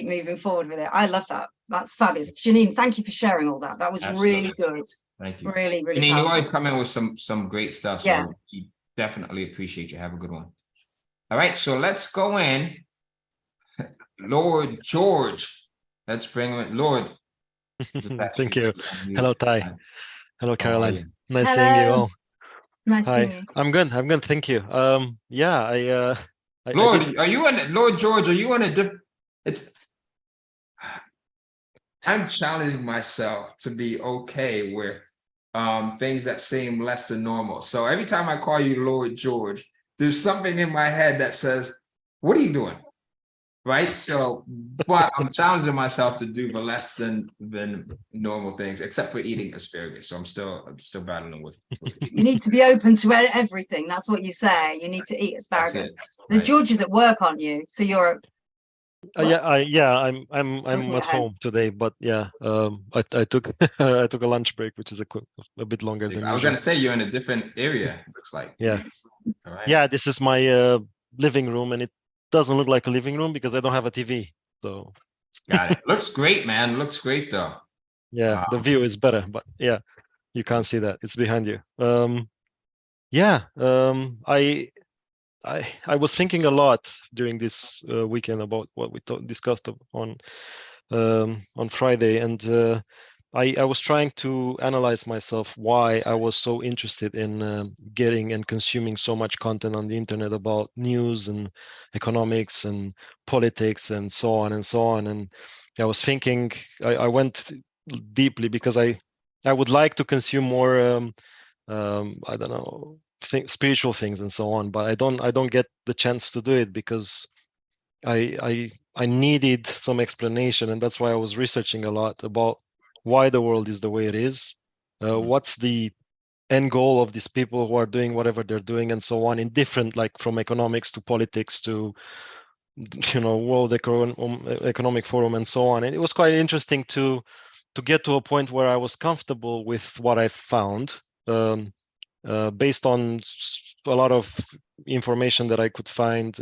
Speaker 2: moving forward with it. I love that. That's fabulous. Janine, thank you for sharing all that. That was really good.
Speaker 1: Thank you.
Speaker 2: Really, really
Speaker 1: Janine, you
Speaker 2: powerful.
Speaker 1: always come in with some great stuff. So
Speaker 2: yeah.
Speaker 1: We definitely appreciate you. Have a good one. All right, so let's go in. Lord George. Let's bring him in. Lord.
Speaker 4: Thank you. Hello, Ty. Hello, Caroline. Nice
Speaker 2: Hello.
Speaker 4: seeing you all.
Speaker 2: Nice
Speaker 4: Hi.
Speaker 2: seeing you.
Speaker 4: I'm good. Thank you. Yeah,
Speaker 1: Lord, are you on Lord George? Are you on a I'm challenging myself to be okay with things that seem less than normal. So every time I call you Lord George, there's something in my head that says, what are you doing? Right. So, but I'm challenging myself to do the less than normal things, except for eating asparagus. So I'm still battling with
Speaker 2: You need to be open to everything. That's what you say. You need to eat asparagus. The George is at work, aren't you? So you're
Speaker 4: I'm at home today, but yeah, I took I took a lunch break, which is a bit longer than
Speaker 1: I was
Speaker 4: usual.
Speaker 1: gonna say you're in a different area, looks like.
Speaker 4: Yeah.
Speaker 1: All right.
Speaker 4: Yeah, this is my living room, and it doesn't look like a living room because I don't have a TV. So
Speaker 1: got it. Looks great, man. Looks great though.
Speaker 4: Yeah, the view is better, but yeah, you can't see that. It's behind you. I was thinking a lot during this weekend about what we discussed on Friday, and I was trying to analyze myself why I was so interested in getting and consuming so much content on the internet about news and economics and politics and so on and so on. And I was thinking, I went deeply because I would like to consume more I don't know, spiritual things and so on, but I don't get the chance to do it because I needed some explanation, and that's why I was researching a lot about why the world is the way it is, what's the end goal of these people who are doing whatever they're doing and so on, in different, like from economics to politics to World Economic Forum and so on. And it was quite interesting to get to a point where I was comfortable with what I found, based on a lot of information that I could find.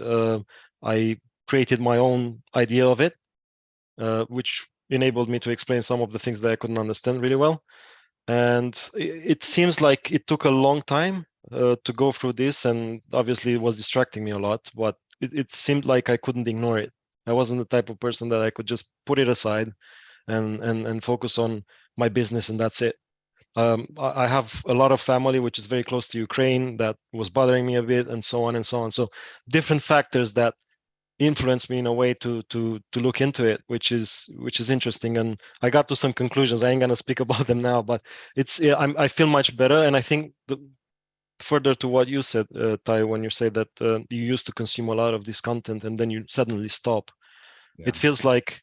Speaker 4: I created my own idea of it, which enabled me to explain some of the things that I couldn't understand really well. And it seems like it took a long time to go through this, and obviously it was distracting me a lot, but it seemed like I couldn't ignore it. I wasn't the type of person that I could just put it aside and focus on my business and that's it. I have a lot of family which is very close to Ukraine that was bothering me a bit, and so on and so on. So different factors that influenced me in a way to look into it, which is interesting. And I got to some conclusions. I ain't gonna speak about them now, but I feel much better. And I think further to what you said, Ty, when you say that you used to consume a lot of this content and then you suddenly stop. Yeah. It feels like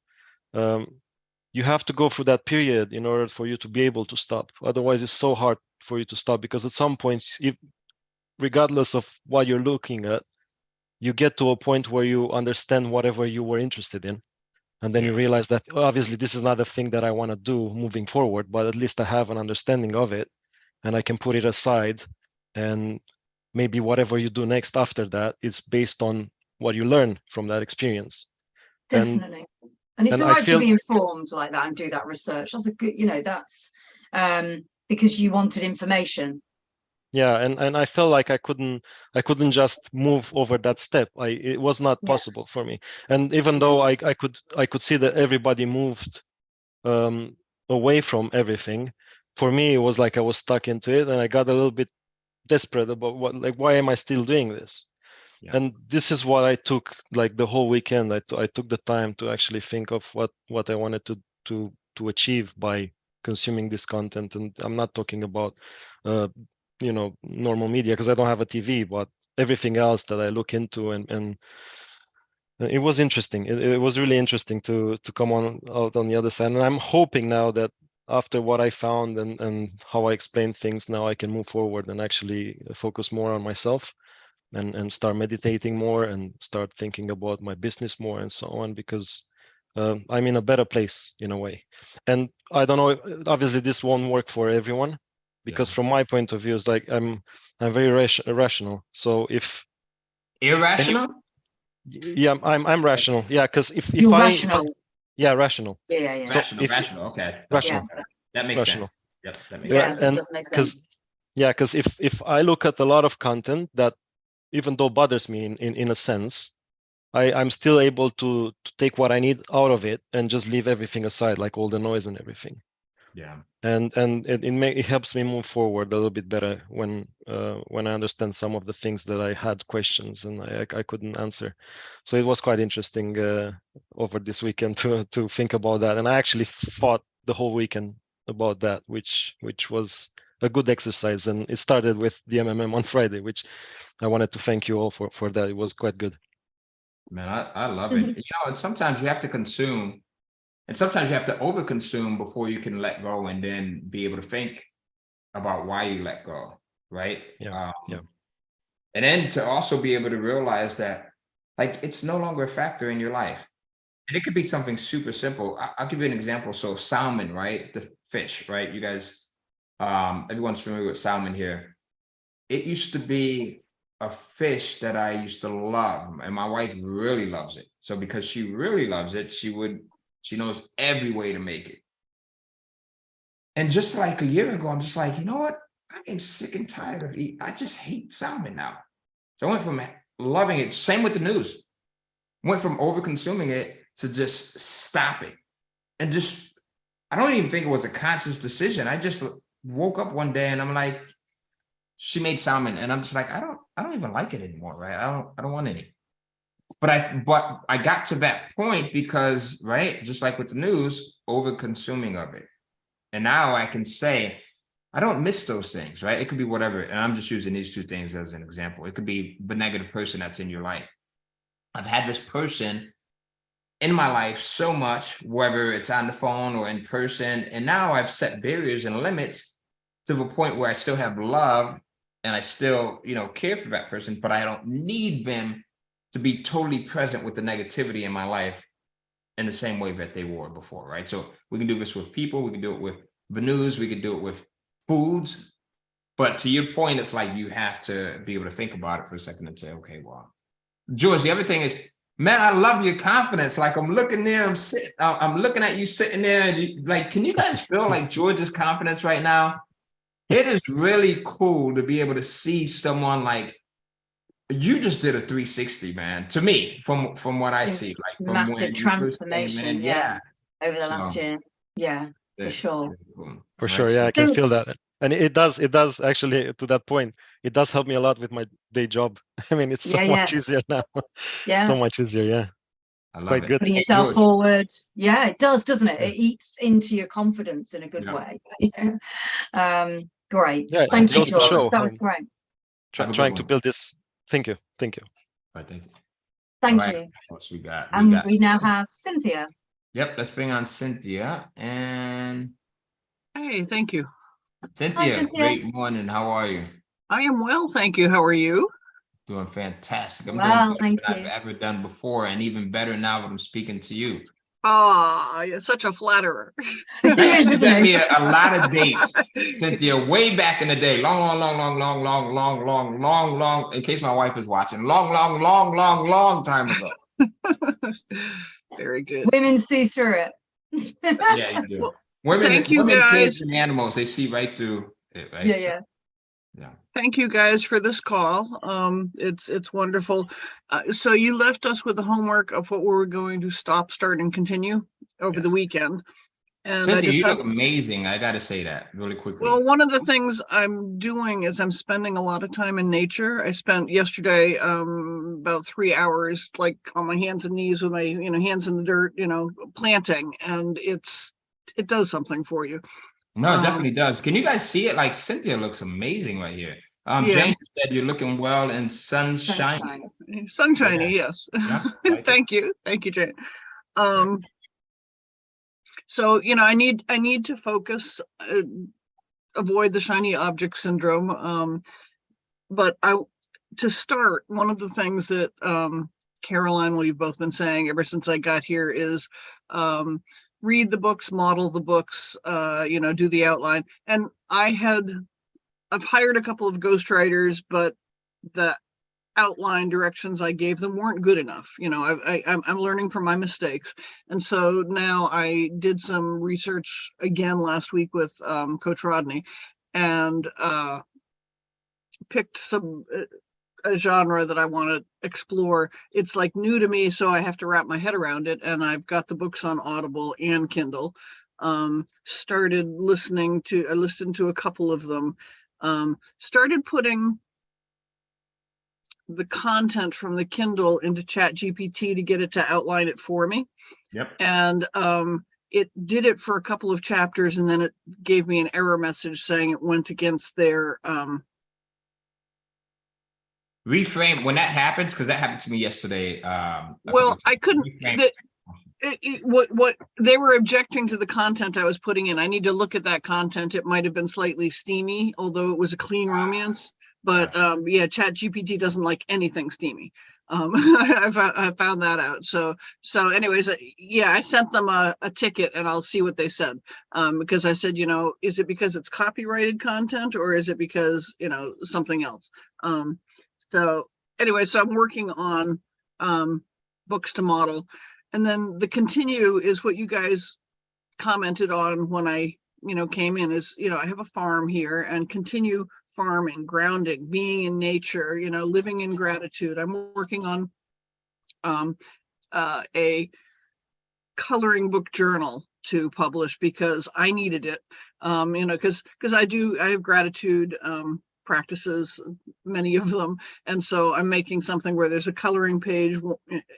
Speaker 4: you have to go through that period in order for you to be able to stop. Otherwise, it's so hard for you to stop, because at some point, regardless of what you're looking at, you get to a point where you understand whatever you were interested in. And then you realize that obviously this is not a thing that I want to do moving forward, but at least I have an understanding of it and I can put it aside. And maybe whatever you do next after that is based on what you learn from that experience.
Speaker 2: Definitely. And it's all right to be informed like that and do that research. That's a good, that's because you wanted information.
Speaker 4: Yeah, and I felt like I couldn't just move over that step. It was not possible for me. And even though I could see that everybody moved away from everything, for me it was like I was stuck into it, and I got a little bit desperate about why am I still doing this? And this is what I took, like the whole weekend. I took the time to actually think of what I wanted to achieve by consuming this content. And I'm not talking about normal media, because I don't have a TV, but everything else that I look into, and it was interesting. It was really interesting to come out on the other side. And I'm hoping now that after what I found and how I explain things, now I can move forward and actually focus more on myself and start meditating more and start thinking about my business more and so on, because I'm in a better place in a way. And I don't know, obviously this won't work for everyone, because from my point of view, it's like I'm very rational. So if
Speaker 1: irrational,
Speaker 4: yeah, I'm rational. Yeah, because if
Speaker 2: You're
Speaker 4: I
Speaker 2: rational.
Speaker 4: yeah, rational.
Speaker 2: Yeah.
Speaker 4: So
Speaker 1: rational. Okay,
Speaker 4: rational.
Speaker 1: That makes
Speaker 4: Rational.
Speaker 1: sense. Yep, that makes
Speaker 2: Yeah,
Speaker 1: sense.
Speaker 2: it does make sense.
Speaker 4: Because if I look at a lot of content that, even though bothers me in a sense, I'm still able to take what I need out of it and just leave everything aside, like all the noise and everything.
Speaker 1: Yeah.
Speaker 4: And it helps me move forward a little bit better when I understand some of the things that I had questions and I couldn't answer. So it was quite interesting over this weekend to think about that. And I actually thought the whole weekend about that, which was a good exercise. And it started with the MMM on Friday, which I wanted to thank you all for that. It was quite good.
Speaker 1: Man, I love it. And sometimes you have to consume, and sometimes you have to overconsume before you can let go, and then be able to think about why you let go, right?
Speaker 4: Yeah.
Speaker 1: And then to also be able to realize that, like, it's no longer a factor in your life. And it could be something super simple. I'll give you an example. So salmon, right? The fish, right? You guys, everyone's familiar with salmon here. It used to be a fish that I used to love, and my wife really loves it. So because she really loves it, she knows every way to make it. And just like a year ago, I'm just like, you know what? I am sick and tired of eating. I just hate salmon now. So I went from loving it. Same with the news. Went from over consuming it to just stop it. And just, I don't even think it was a conscious decision. I just woke up one day and I'm like, she made salmon, and I'm just like, I don't even like it anymore, right? I don't want any. But I got to that point because, right, just like with the news, over consuming of it. And now I can say, I don't miss those things, right? It could be whatever. And I'm just using these two things as an example. It could be the negative person that's in your life. I've had this person in my life so much, whether it's on the phone or in person. And now I've set barriers and limits to the point where I still have love and I still, care for that person, but I don't need them to be totally present with the negativity in my life in the same way that they were before, right? So we can do this with people, we can do it with the news, we can do it with foods. But to your point, it's like you have to be able to think about it for a second and say, okay, well, George, the other thing is, man, I love your confidence. Like I'm looking there, I'm looking at you sitting there, and like, can you guys feel like George's confidence right now? It is really cool to be able to see someone like you just did a 360, man. To me, from what I see, like from
Speaker 2: massive transformation,
Speaker 1: yeah,
Speaker 2: over the last year, for sure.
Speaker 4: For sure, yeah, I can feel that, and it does actually. To that point, it does help me a lot with my day job. I mean, it's so much easier now. So much easier, yeah. It's quite good.
Speaker 2: Putting yourself forward, it does, doesn't it? It eats into your confidence in a good way. Great.
Speaker 4: Yeah,
Speaker 2: thank you, George. That was great.
Speaker 4: Trying to build this. Thank you.
Speaker 1: I think.
Speaker 2: Thank you.
Speaker 1: What we got?
Speaker 2: We now have Cynthia.
Speaker 1: Yep, let's bring on Cynthia. And
Speaker 5: hey, thank you.
Speaker 1: Cynthia, great morning. How are you?
Speaker 5: I am well, thank you. How are you?
Speaker 1: Doing fantastic. I'm
Speaker 2: doing
Speaker 1: better than I've ever done before, and even better now that I'm speaking to you.
Speaker 5: You're such a flatterer.
Speaker 1: You sent me a lot of dates, Cynthia, way back in the day. Long, in case my wife is watching. Long time ago.
Speaker 5: Very good.
Speaker 2: Women see through it.
Speaker 1: Yeah, you do. Well, women, kids, and animals, they see right through it, right?
Speaker 2: Yeah.
Speaker 5: Thank you guys for this call. It's wonderful. So you left us with the homework of what we were going to stop, start, and continue over the weekend. And I
Speaker 1: Cynthia, you
Speaker 5: decided,
Speaker 1: look amazing. I got to say that really quickly.
Speaker 5: well, one of the things I'm doing is I'm spending a lot of time in nature. I spent yesterday about 3 hours like on my hands and knees with my hands in the dirt, planting, and it does something for you.
Speaker 1: No, it definitely does. Can you guys see it? Like Cynthia looks amazing right here.
Speaker 5: Yeah.
Speaker 1: Jane said you're looking well and sunshiny.
Speaker 5: Sunshiny, yes.
Speaker 1: Yeah, like
Speaker 5: Thank you, Jane. So I need to focus, avoid the shiny object syndrome. But to start, one of the things that Caroline, well, you've both been saying ever since I got here is read the books, model the books, do the outline. And I've hired a couple of ghostwriters, but the outline directions I gave them weren't good enough. I'm learning from my mistakes. And so now I did some research again last week with Coach Rodney, and picked a genre that I want to explore. It's like new to me, so I have to wrap my head around it. And I've got the books on Audible and Kindle. I listened to a couple of them. Started putting the content from the Kindle into ChatGPT to get it to outline it for me.
Speaker 1: Yep.
Speaker 5: And it did it for a couple of chapters, and then it gave me an error message saying it went against their
Speaker 1: reframe when that happens, because that happened to me yesterday.
Speaker 5: Well, I couldn't. What they were objecting to the content I was putting in. I need to look at that content. It might have been slightly steamy, although it was a clean romance. But yeah, ChatGPT doesn't like anything steamy. I found that out. So anyways, yeah, I sent them a ticket, and I'll see what they said. Because I said, is it because it's copyrighted content, or is it because something else? So anyway, so I'm working on books to model. And then the continue is what you guys commented on when I, came in is, I have a farm here, and continue farming, grounding, being in nature, living in gratitude. I'm working on a coloring book journal to publish because I needed it, because I have gratitude practices, many of them. And so I'm making something where there's a coloring page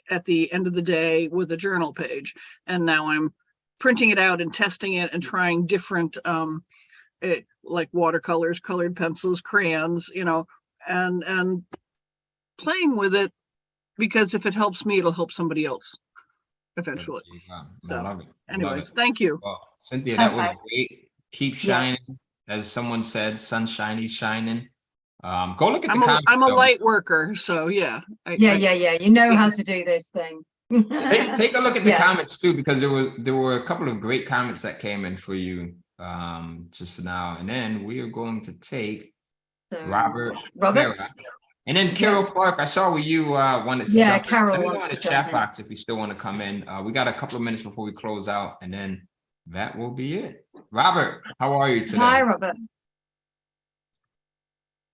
Speaker 5: at the end of the day with a journal page. And now I'm printing it out and testing it and trying different, like watercolors, colored pencils, crayons, and playing with it, because if it helps me, it'll help somebody else eventually. So,
Speaker 1: I love it.
Speaker 5: Anyways, thank you.
Speaker 1: Well, Cynthia, that was great. Keep shining. Yeah. As someone said, sunshiny, shining. Go look at the comments.
Speaker 5: I'm a light worker, so yeah.
Speaker 2: Yeah. You know how to do this thing.
Speaker 1: Take a look at the comments too, because there were a couple of great comments that came in for you just now. And then we are going to take Robert. And then Carol Clark, I saw where you wanted to jump in.
Speaker 2: Carol
Speaker 1: Let me
Speaker 2: wants
Speaker 1: go in the
Speaker 2: to
Speaker 1: chat
Speaker 2: jump
Speaker 1: box if you still want to come in. We got a couple of minutes before we close out, and then that will be it. Robert, how are you today?
Speaker 2: Hi, Robert.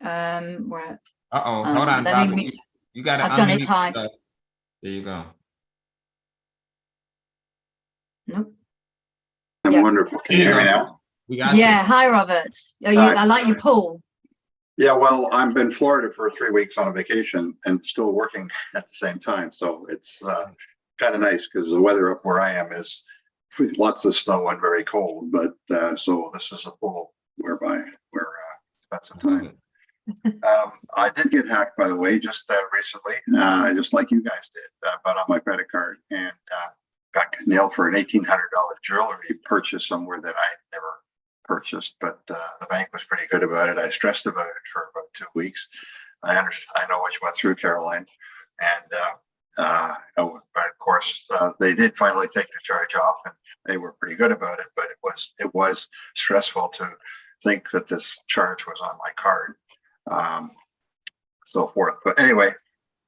Speaker 2: Right.
Speaker 1: Hold on, Robert. You got to.
Speaker 2: I've done it. Hi.
Speaker 1: There you go.
Speaker 2: Nope.
Speaker 6: I'm wonderful. Can you hear me now?
Speaker 1: We got you.
Speaker 2: Hi, Robert. I like your pool.
Speaker 6: Yeah, well, I've been in Florida for 3 weeks on a vacation and still working at the same time. So it's kind of nice because the weather up where I am is lots of snow and very cold. But so this is a pool whereby we're spent some time. I did get hacked, by the way, just recently, just like you guys did, but on my credit card, and got nailed for an $1,800 jewelry purchase somewhere that I never purchased, but the bank was pretty good about it. I stressed about it for about 2 weeks. I know what you went through, Caroline, and but of course they did finally take the charge off, and they were pretty good about it. But it was stressful to think that this charge was on my card, so forth. But anyway,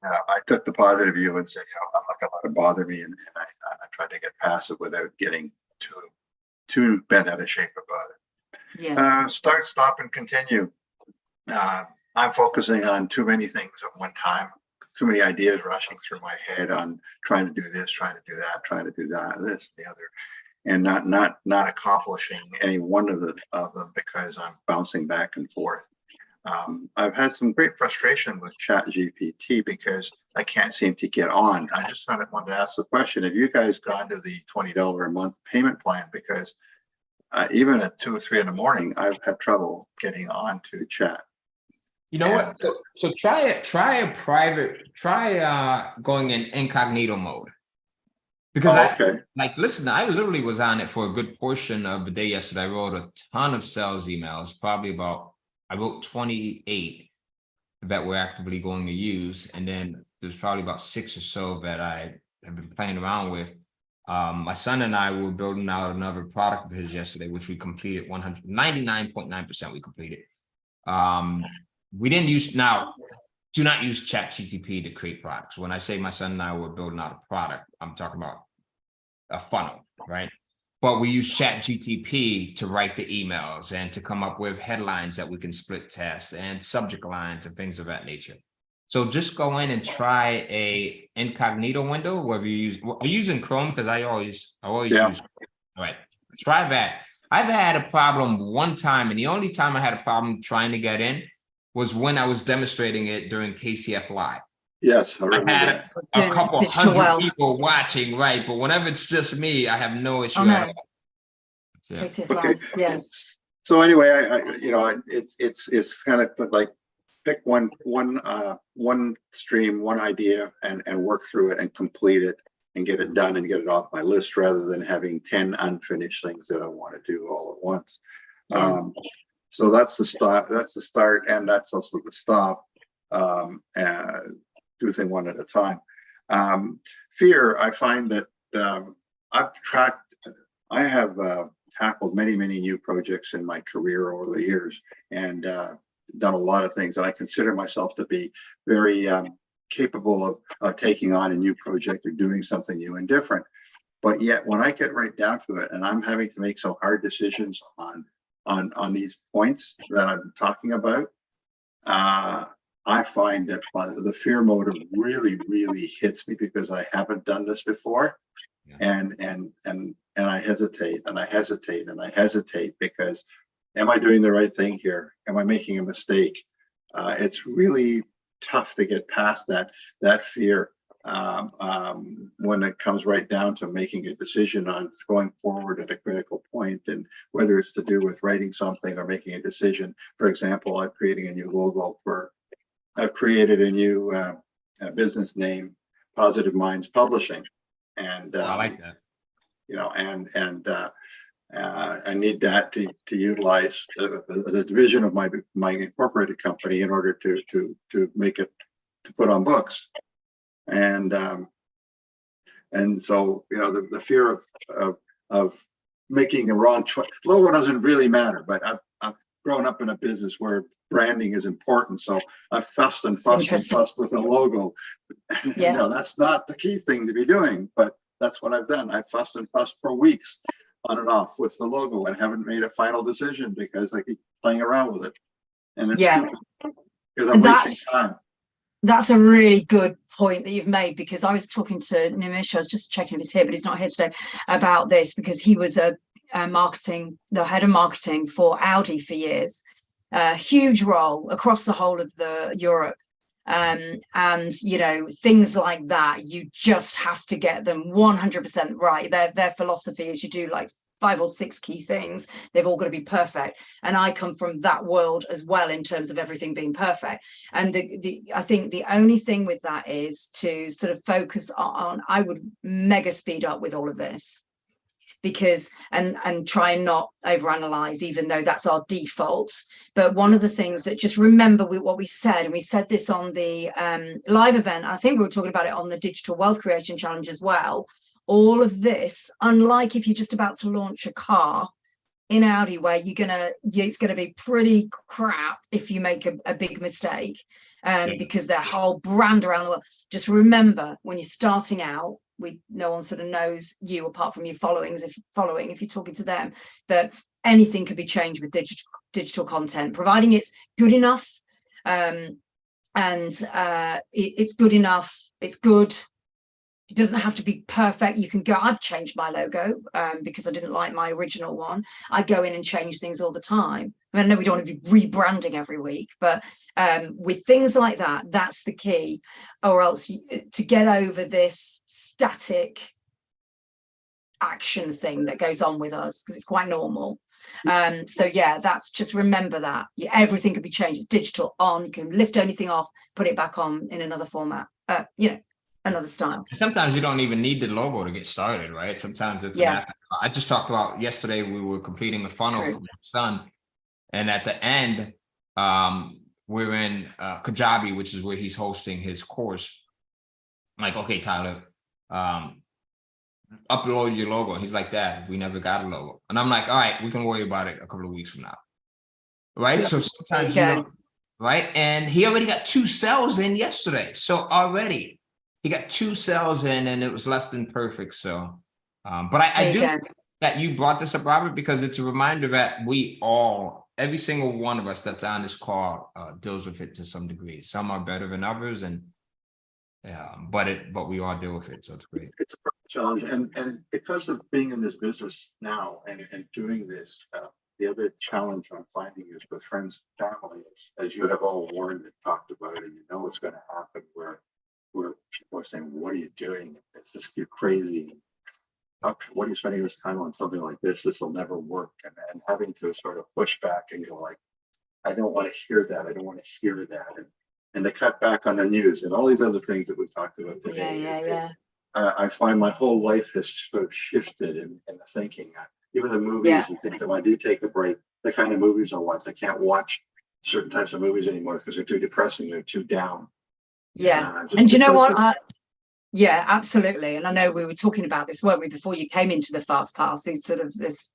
Speaker 6: I took the positive view and said, I'm not going to let it bother me, and I tried to get past it without getting too bent out of shape about it.
Speaker 2: Yeah.
Speaker 6: Start, stop, and continue. I'm focusing on too many things at one time, too many ideas rushing through my head on trying to do this, trying to do that, this, the other. and not accomplishing any one of them because I'm bouncing back and forth. I've had some great frustration with ChatGPT because I can't seem to get on. I just wanted to ask the question: have you guys gone to the $20 a month payment plan? Because even at 2 or 3 in the morning, I've had trouble getting on to chat.
Speaker 1: You know what? So try going in incognito mode. Because listen, I literally was on it for a good portion of the day yesterday. I wrote a ton of sales emails, I wrote 28 that we're actively going to use. And then there's probably about 6 or so that I have been playing around with. My son and I were building out another product of his yesterday, which we completed 99.9% we completed. We didn't use, now, do not use ChatGPT to create products. When I say my son and I were building out a product, I'm talking about a funnel, right? But we use ChatGPT to write the emails and to come up with headlines that we can split test and subject lines and things of that nature. So just go in and try a incognito window, whether you use, are you using Chrome? Because I always use, all right, try that. I've had a problem one time, and the only time I had a problem trying to get in was when I was demonstrating it during KCF Live.
Speaker 6: Yes, I remember
Speaker 1: had
Speaker 6: that.
Speaker 1: a couple hundred people watching, right? But whenever it's just me, I have no issue at all.
Speaker 2: KCF Live, yeah.
Speaker 6: So anyway, it's kind of like pick one stream, one idea, and work through it and complete it and get it done and get it off my list, rather than having 10 unfinished things that I want to do all at once.
Speaker 2: Yeah.
Speaker 6: So that's the start. That's the start, and that's also the stop. Do things one at a time. Fear, I find that I have tackled many new projects in my career over the years, and done a lot of things, and I consider myself to be very capable of taking on a new project or doing something new and different. But yet, when I get right down to it, and I'm having to make some hard decisions on these points that I'm talking about, I find that the fear motive really hits me, because I haven't done this before, and I hesitate and I hesitate and I hesitate, because am I doing the right thing here? Am I making a mistake? It's really tough to get past that fear when it comes right down to making a decision on going forward at a critical point, and whether it's to do with writing something or making a decision. For example, I'm creating a new logo I've created a new business name, Positive Minds Publishing, and
Speaker 1: I like that.
Speaker 6: I need that to utilize the division of my incorporated company in order to make it, to put on books, and so the fear of making the wrong choice. Logo doesn't really matter, but I've grown up in a business where branding is important, so I fussed and fussed with a logo.
Speaker 2: Yeah.
Speaker 6: That's not the key thing to be doing, but that's what I've done. I fussed and fussed for weeks on and off with the logo, and haven't made a final decision because I keep playing around with it, and it's stupid, because I'm wasting time.
Speaker 2: That's a really good point that you've made, because I was talking to Nimish, I was just checking if he's here, but he's not here today, about this, because he was the head of marketing for Audi for years, huge role across the whole of Europe. And things like that, you just have to get them 100% right. Their philosophy is you do like 5 or 6 key things, they've all got to be perfect, and I come from that world as well in terms of everything being perfect. And I think the only thing with that is to sort of focus on, I would mega speed up with all of this, because and try and not overanalyze, even though that's our default. But one of the things that, just remember what we said, and we said this on the live event, I think we were talking about it on the Digital Wealth Creation Challenge as well. All of this, unlike if you're just about to launch a car in Audi, where it's gonna be pretty crap if you make a big mistake, because their whole brand around the world. Just remember, when you're starting out, no one sort of knows you apart from your followings, if you're talking to them, but anything could be changed with digital content, providing it's good enough, and it's good enough, it's good. It doesn't have to be perfect. You can go, I've changed my logo because I didn't like my original one. I go in and change things all the time. I know we don't want to be rebranding every week, but with things like that, that's the key. Or else to get over this static action thing that goes on with us, because it's quite normal. So yeah, that's just remember that everything can be changed. It's digital on, you can lift anything off, put it back on in another format, another style.
Speaker 1: Sometimes you don't even need the logo to get started, right? Sometimes it's an after. I just talked about yesterday, we were completing the funnel for my son, and at the end we're in Kajabi, which is where he's hosting his course. I'm like, okay, Tyler, upload your logo. He's like, Dad, we never got a logo. And I'm like, all right, we can worry about it a couple of weeks from now. Right. Yeah. So sometimes, right. And he already got 2 cells in yesterday. So already he got 2 cells in, and it was less than perfect. So, but I do think that you brought this up, Robert, because it's a reminder that every single one of us that's on this call deals with it to some degree. Some are better than others, and but we all deal with it, so it's great.
Speaker 6: It's a challenge, and because of being in this business now and doing this, the other challenge I'm finding is with friends and family, as you have all warned and talked about it, and you know what's going to happen, where people are saying, "What are you doing? It's just you're crazy. What are you spending this time on something like this? This will never work." And having to sort of push back and go like, "I don't want to hear that. I don't want to hear that." And they cut back on the news and all these other things that we talked about today. I find my whole life has sort of shifted in the thinking. Even the movies and things that when I do take a break, the kind of movies I watch, I can't watch certain types of movies anymore because they're too depressing, they're too down.
Speaker 2: And do you know what? Yeah, absolutely. And I know we were talking about this, weren't we, before you came into the fast pass, these sort of this.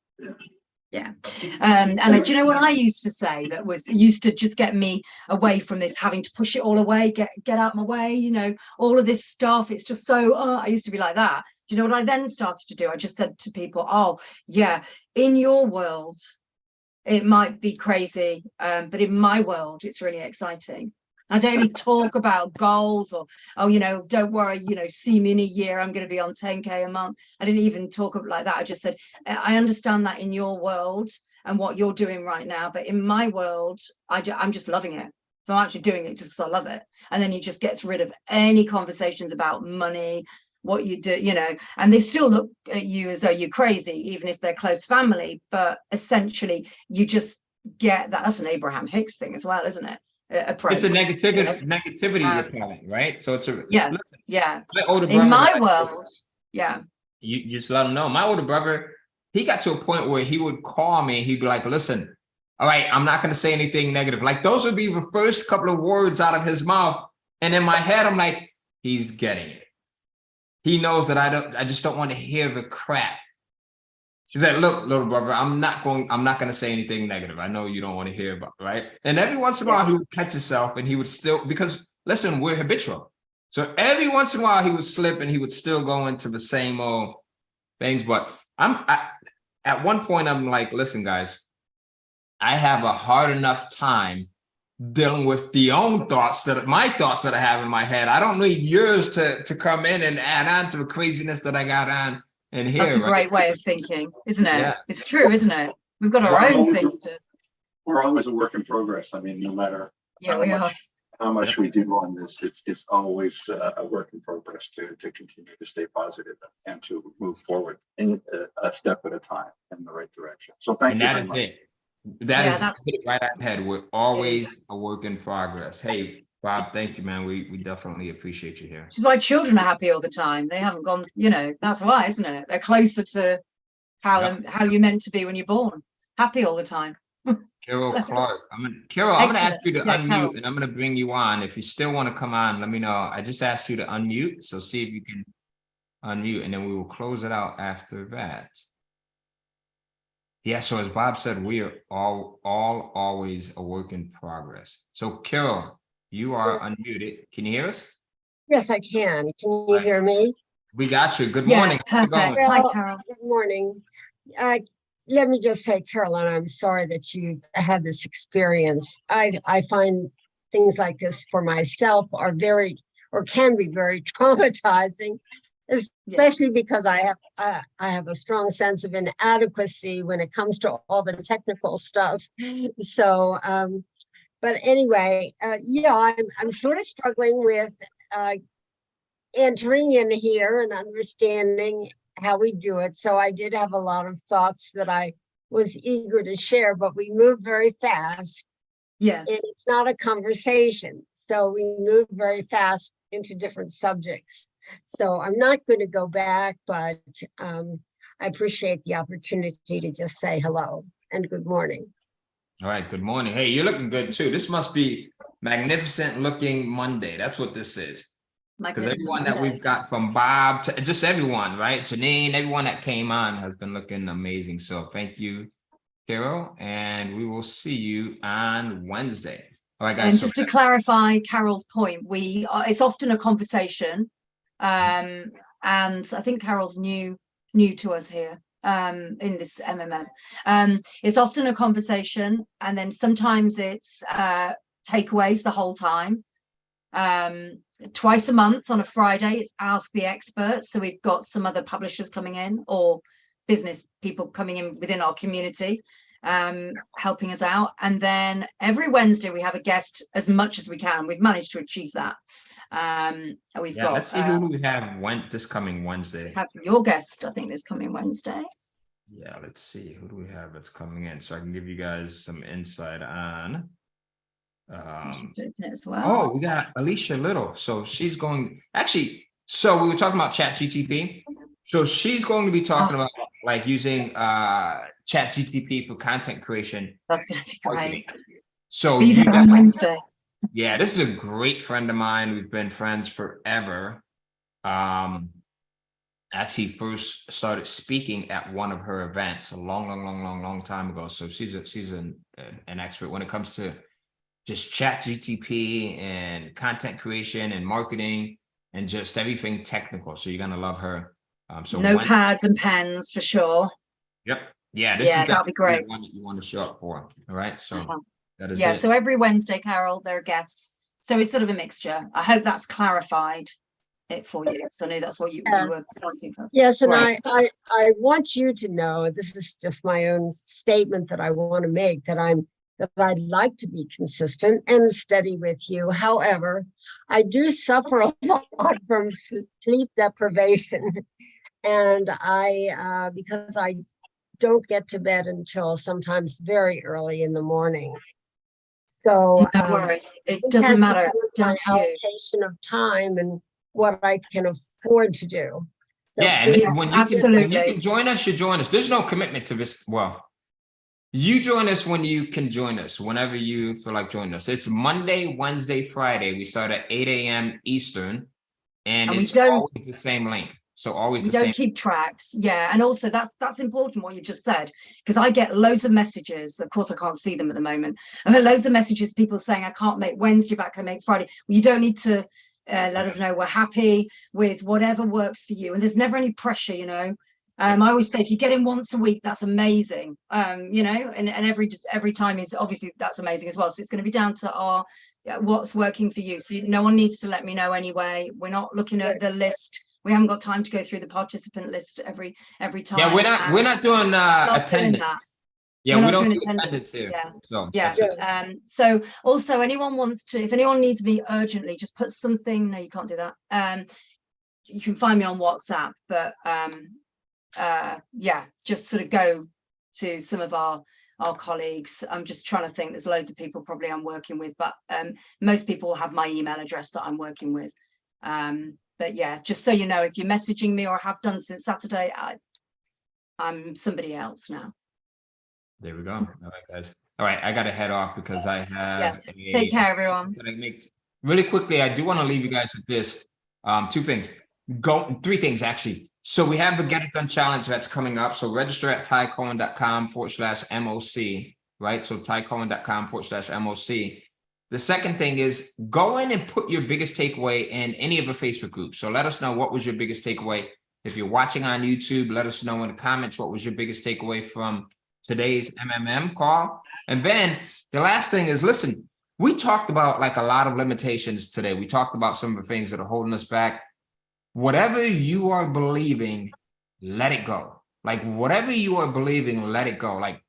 Speaker 2: And do you know what I used to say that used to just get me away from this, having to push it all away, get out my way, all of this stuff. It's just so, I used to be like that. Do you know what I then started to do? I just said to people, oh yeah, in your world, it might be crazy, but in my world, it's really exciting. I don't even talk about goals or, don't worry, see me in a year, I'm going to be on 10K a month. I didn't even talk like that. I just said, I understand that in your world and what you're doing right now, but in my world, I'm just loving it. So I'm actually doing it just because I love it. And then you just gets rid of any conversations about money, what you do, and they still look at you as though you're crazy, even if they're close family. But essentially, you just get that. That's an Abraham Hicks thing as well, isn't it? Approach.
Speaker 1: It's a negativity repellent, right? So it's my older brother,
Speaker 2: in my world,
Speaker 1: you just let him know. My older brother, he got to a point where he would call me and he'd be like, listen, all right, I'm not going to say anything negative. Like those would be the first couple of words out of his mouth, and in my head I'm like, he's getting it. He knows that I just don't want to hear the crap. She said, look, little brother, I'm not going to say anything negative. I know you don't want to hear about, right? And every once in a while he would catch himself and he would still, because listen, we're habitual. So every once in a while he would slip and he would still go into the same old things. But at one point I'm like, listen, guys, I have a hard enough time dealing with my thoughts that I have in my head. I don't need yours to come in and add on to the craziness that I got on. And here,
Speaker 2: that's a great way of thinking, isn't it? Yeah. It's true, isn't it? We've got our own things to.
Speaker 6: We're always a work in progress. I mean, no matter how much we do on this, it's always a work in progress to continue to stay positive and to move forward in a step at a time in the right direction. So thank you very much.
Speaker 1: That is it right ahead. We're always a work in progress. Hey, Bob, thank you, man. We definitely appreciate you here.
Speaker 2: Which is why children are happy all the time. They haven't gone, that's why, isn't it? They're closer to how you're meant to be when you're born. Happy all the time.
Speaker 1: Carol Clark. Carol, I'm going to ask you to unmute, Carol. And I'm going to bring you on. If you still want to come on, let me know. I just asked you to unmute. So see if you can unmute, and then we will close it out after that. Yeah, so as Bob said, we are all always a work in progress. So Carol, you are unmuted. Can you hear us?
Speaker 7: Yes, I can. Can you hear me?
Speaker 1: We got you. Good morning.
Speaker 2: Perfect. Hi, Carol.
Speaker 7: Good morning. Let me just say, Carolyn, I'm sorry that you had this experience. I find things like this for myself can be very traumatizing. especially because I have a strong sense of inadequacy when it comes to all the technical stuff. So, but anyway, yeah, I'm sort of struggling with entering in here and understanding how we do it. So I did have a lot of thoughts that I was eager to share, but we move very fast.
Speaker 2: Yeah.
Speaker 7: And it's not a conversation. So we move very fast into different subjects. So I'm not going to go back, but I appreciate the opportunity to just say hello and good morning.
Speaker 1: All right, good morning. Hey, you're looking good too. This must be magnificent looking Monday. That's what this is. Because everyone that we've got from Bob to just everyone, right? Janine, everyone that came on has been looking amazing. So thank you, Carol, and we will see you on Wednesday. All right, guys.
Speaker 2: And just to clarify Carol's point, it's often a conversation, and I think Carol's new to us here in this MMM. It's often a conversation, and then sometimes it's takeaways the whole time. Twice a month on a Friday, it's Ask the Experts. So we've got some other publishers coming in or business people coming in within our community, helping us out. And then every Wednesday we have a guest as much as we can. We've managed to achieve that.
Speaker 1: Let's see who we have this coming Wednesday.
Speaker 2: Have your guest, I think, this coming Wednesday.
Speaker 1: Yeah, let's see. Who do we have that's coming in? So I can give you guys some insight on.
Speaker 2: As well.
Speaker 1: Oh, we got Alicia Little. So she's going, actually, so we were talking about ChatGPT. So she's going to be talking about like using ChatGPT for content creation.
Speaker 2: That's going to be great.
Speaker 1: So
Speaker 2: be there on Wednesday.
Speaker 1: Yeah, this is a great friend of mine. We've been friends forever. Actually first started speaking at one of her events a long time ago. So she's an expert when it comes to just ChatGPT and content creation and marketing and just everything technical. So you're gonna love her. So
Speaker 2: notepads and pens for sure.
Speaker 1: Yep. Yeah. This is
Speaker 2: that'll be great.
Speaker 1: One that you want to show up for. All right. So that is
Speaker 2: it. So every Wednesday, Carol, there are guests. So it's sort of a mixture. I hope that's clarified it for you. So I know that's what you were wanting for.
Speaker 7: Yes, and right. I want you to know, this is just my own statement that I want to make, that I'd like to be consistent and steady with you. However, I do suffer a lot from sleep deprivation. And because I don't get to bed until sometimes very early in the morning. So
Speaker 2: no worries. It doesn't matter.
Speaker 7: Down to allocation of time and what I can afford to do. So
Speaker 1: and when you can join us, you join us. There's no commitment to this. Well, you join us when you can join us, whenever you feel like joining us. It's Monday, Wednesday, Friday. We start at 8 a.m. Eastern, and it's always the same link. So always the same.
Speaker 2: Don't keep tracks. Yeah. And also that's important what you just said, because I get loads of messages. Of course, I can't see them at the moment. I get loads of messages, people saying, I can't make Wednesday, but I can make Friday. Well, you don't need to let us know. We're happy with whatever works for you. And there's never any pressure, you know. I always say if you get in once a week, that's amazing. You know, and every time is obviously that's amazing as well. So it's going to be down to what's working for you. So no one needs to let me know anyway. We're not looking at the list. We haven't got time to go through the participant list every time.
Speaker 1: Yeah, we're not doing attendance. Yeah, we don't do attendance here.
Speaker 2: So also anyone wants to, if anyone needs me urgently, just put something. No, you can't do that. You can find me on WhatsApp, but just sort of go to some of our colleagues. I'm just trying to think. There's loads of people probably I'm working with, but most people have my email address that I'm working with. But yeah, just so you know, if you're messaging me or have done since Saturday, I'm somebody else now.
Speaker 1: There we go. All right, guys. All right, I got to head off because I have.
Speaker 2: Take care, everyone.
Speaker 1: Really quickly, I do want to leave you guys with this. Three things actually. So we have the Get It Done Challenge that's coming up. So register at tycohen.com/MOC, right? So tycohen.com/MOC. The second thing is go in and put your biggest takeaway in any of the Facebook groups. So let us know what was your biggest takeaway. If you're watching on YouTube, let us know in the comments what was your biggest takeaway from today's MMM call. And then the last thing is, listen, we talked about like a lot of limitations today. We talked about some of the things that are holding us back. whatever you are believing, let it go. Like whatever you are believing, let it go. Like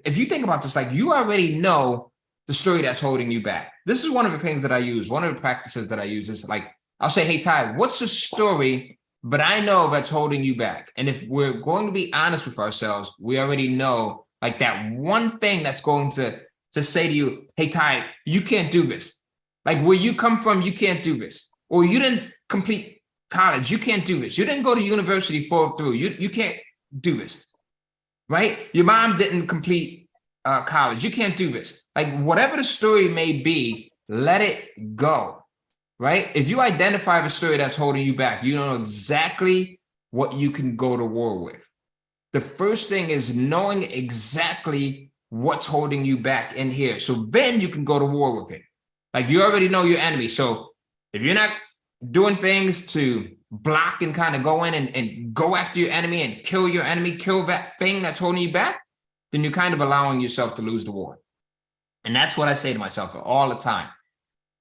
Speaker 1: if you think about this, like you already know the story that's holding you back. This is one of the things that I use. One of the practices that I use is like, I'll say, hey, Ty, what's the story, but I know that's holding you back? And if we're going to be honest with ourselves, we already know like that one thing that's going to say to you, hey, Ty, you can't do this. Like where you come from, you can't do this. Or you didn't complete college, you can't do this. You didn't go to university, follow through. You can't do this, right? Your mom didn't complete college. You can't do this. Like whatever the story may be, let it go, right? If you identify the story that's holding you back, you know exactly what you can go to war with. The first thing is knowing exactly what's holding you back in here. So then you can go to war with it. Like you already know your enemy. So if you're not doing things to block and kind of go in and go after your enemy and kill your enemy, kill that thing that's holding you back, then you're kind of allowing yourself to lose the war. And that's what I say to myself all the time.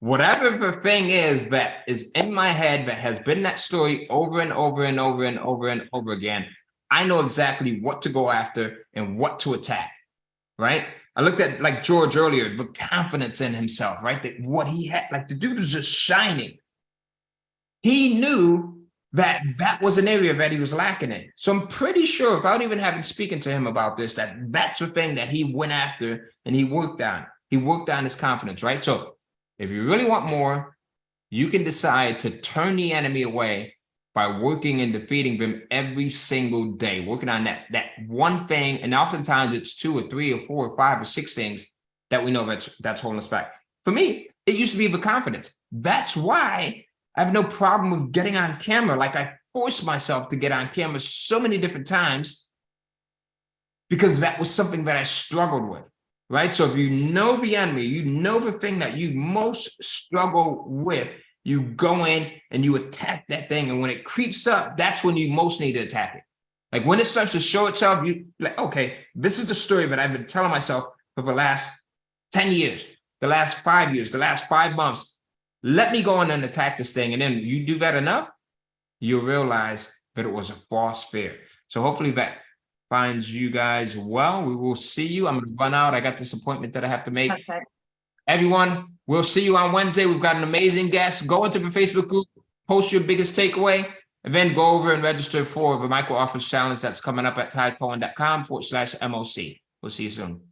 Speaker 1: Whatever the thing is that is in my head that has been that story over and over and over and over and over again, I know exactly what to go after and what to attack, right? I looked at like George earlier, the confidence in himself, right? That what he had, like the dude was just shining. He knew that that was an area that he was lacking in. So I'm pretty sure, without even having spoken to him about this, that that's the thing that he went after and he worked on. He worked on his confidence, right? So if you really want more, you can decide to turn the enemy away by working and defeating them every single day, working on that one thing. And oftentimes it's 2 or 3 or 4 or 5 or 6 things that we know that's holding us back. For me, it used to be the confidence. That's why I have no problem with getting on camera. Like I forced myself to get on camera so many different times because that was something that I struggled with, right? So if you know the enemy, you know the thing that you most struggle with, you go in and you attack that thing. And when it creeps up, that's when you most need to attack it. Like when it starts to show itself, you like, okay, this is the story that I've been telling myself for the last 10 years, the last 5 years, the last 5 months. Let me go in and attack this thing. And then you do that enough, you'll realize that it was a false fear. So hopefully that finds you guys well. We will see you. I'm going to run out. I got this appointment that I have to make.
Speaker 2: Perfect.
Speaker 1: Everyone, we'll see you on Wednesday. We've got an amazing guest. Go into the Facebook group, post your biggest takeaway, and then go over and register for the micro office challenge that's coming up at tycohen.com/MOC. We'll see you soon.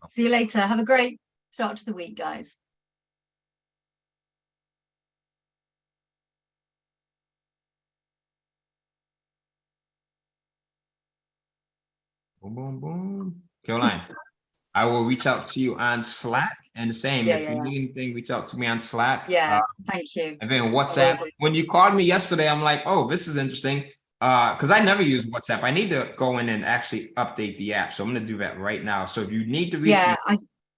Speaker 2: See you later. Have a great start to the week, guys.
Speaker 1: Boom, boom, boom. Caroline, I will reach out to you on Slack, and the same. If you need anything, reach out to me on Slack.
Speaker 2: Yeah, thank you.
Speaker 1: And then WhatsApp. When you called me yesterday, I'm like, oh, this is interesting. Because I never use WhatsApp. I need to go in and actually update the app. So I'm going to do that right now. So if you need to reach me,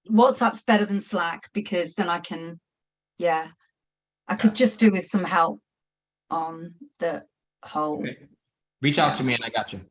Speaker 2: WhatsApp's better than Slack because then I can, I could just do with some help on the whole.
Speaker 1: Reach out to me and I got you.